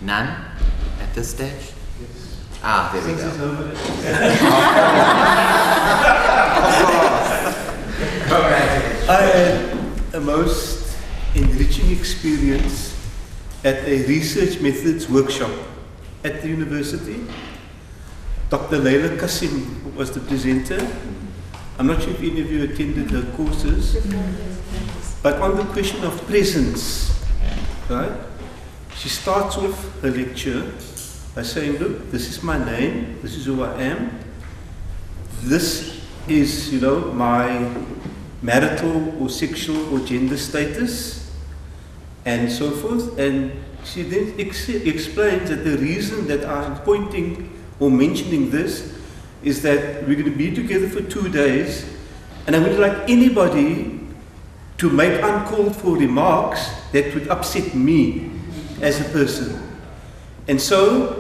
None at this stage? Yes. Ah, there we go. I had a most enriching experience at a research methods workshop at the university. Dr. Leila Kassim was the presenter. I'm not sure if any of you attended her courses, but on the question of presence, right? She starts off her lecture by saying, look, this is my name, this is who I am, this is, my marital or sexual or gender status, and so forth. And she then explains that the reason that I'm pointing or mentioning this is that we're going to be together for 2 days, and I wouldn't like anybody to make uncalled for remarks that would upset me as a person. And so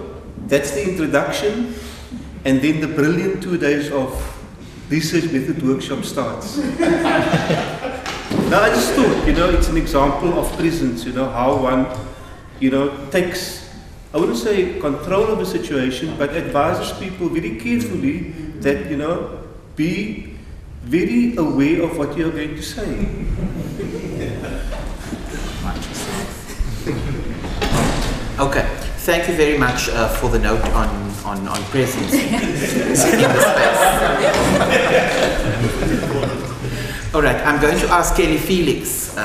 that's the introduction, and then the brilliant 2 days of research method workshop starts. Now I just thought, it's an example of presence, how one, takes, I wouldn't say control of a situation, but advises people very carefully that, be very aware of what you're going to say. Okay, thank you very much for the note on presence in the space. All right, I'm going to ask Kelly Felix,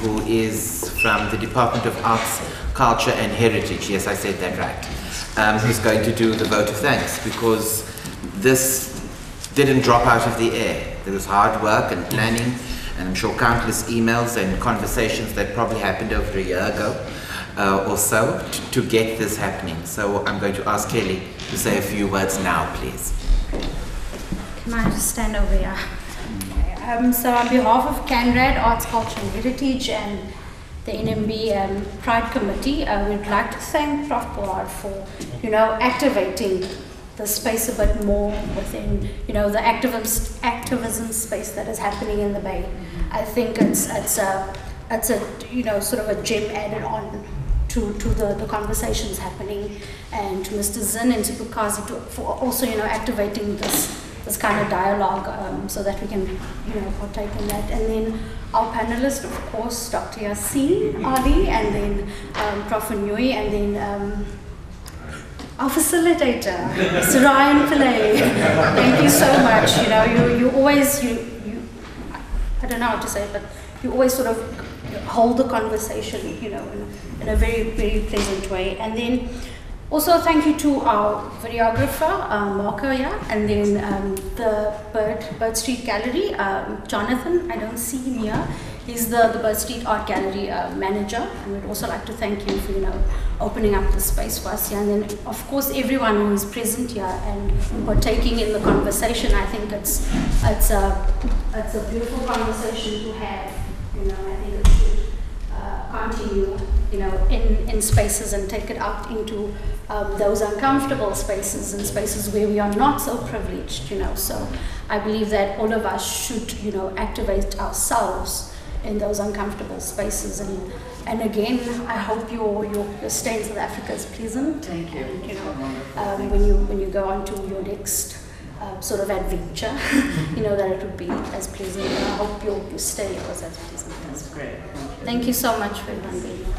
who is from the Department of Arts, Culture and Heritage, yes, I said that right, who's going to do the vote of thanks, because this didn't drop out of the air. There was hard work and planning, and I'm sure countless emails and conversations that probably happened over a year ago or so to get this happening. So I'm going to ask Kelly to say a few words now, please. Can I just stand over here? So on behalf of CANRAD, Arts, Culture and Heritage, and the NMB Pride Committee, we'd like to thank Prof Pauer for, activating the space a bit more within, the activism space that is happening in the Bay. I think it's a sort of a gem added on to the conversations happening, and to Mr. Zinn and to Bukazi for also, activating this kind of dialogue, so that we can, partake in that. And then our panelists, of course, Dr. Yaseen, Ali, and then Prof Nyoni, and then our facilitator, Sarayan Pillay. Thank you so much. You always, I don't know how to say it, but you always sort of hold the conversation, in a very, very pleasant way. And then also thank you to our videographer, Marco, and then the Bird Street Gallery, Jonathan, I don't see him here. He's the Bird Street Art Gallery manager, and we'd also like to thank him for, opening up the space for us here. And then, of course, everyone who is present here and partaking in the conversation. I think it's a beautiful conversation to have. I think it should continue, in spaces and take it out into those uncomfortable spaces and spaces where we are not so privileged, So I believe that all of us should, activate ourselves in those uncomfortable spaces. And again, I hope your stay in South Africa is pleasant. Thank you. And, when you go on to your next sort of adventure, that it would be as pleasant. And I hope your stay was as pleasant. That's great. Thank you so much for everyone being here.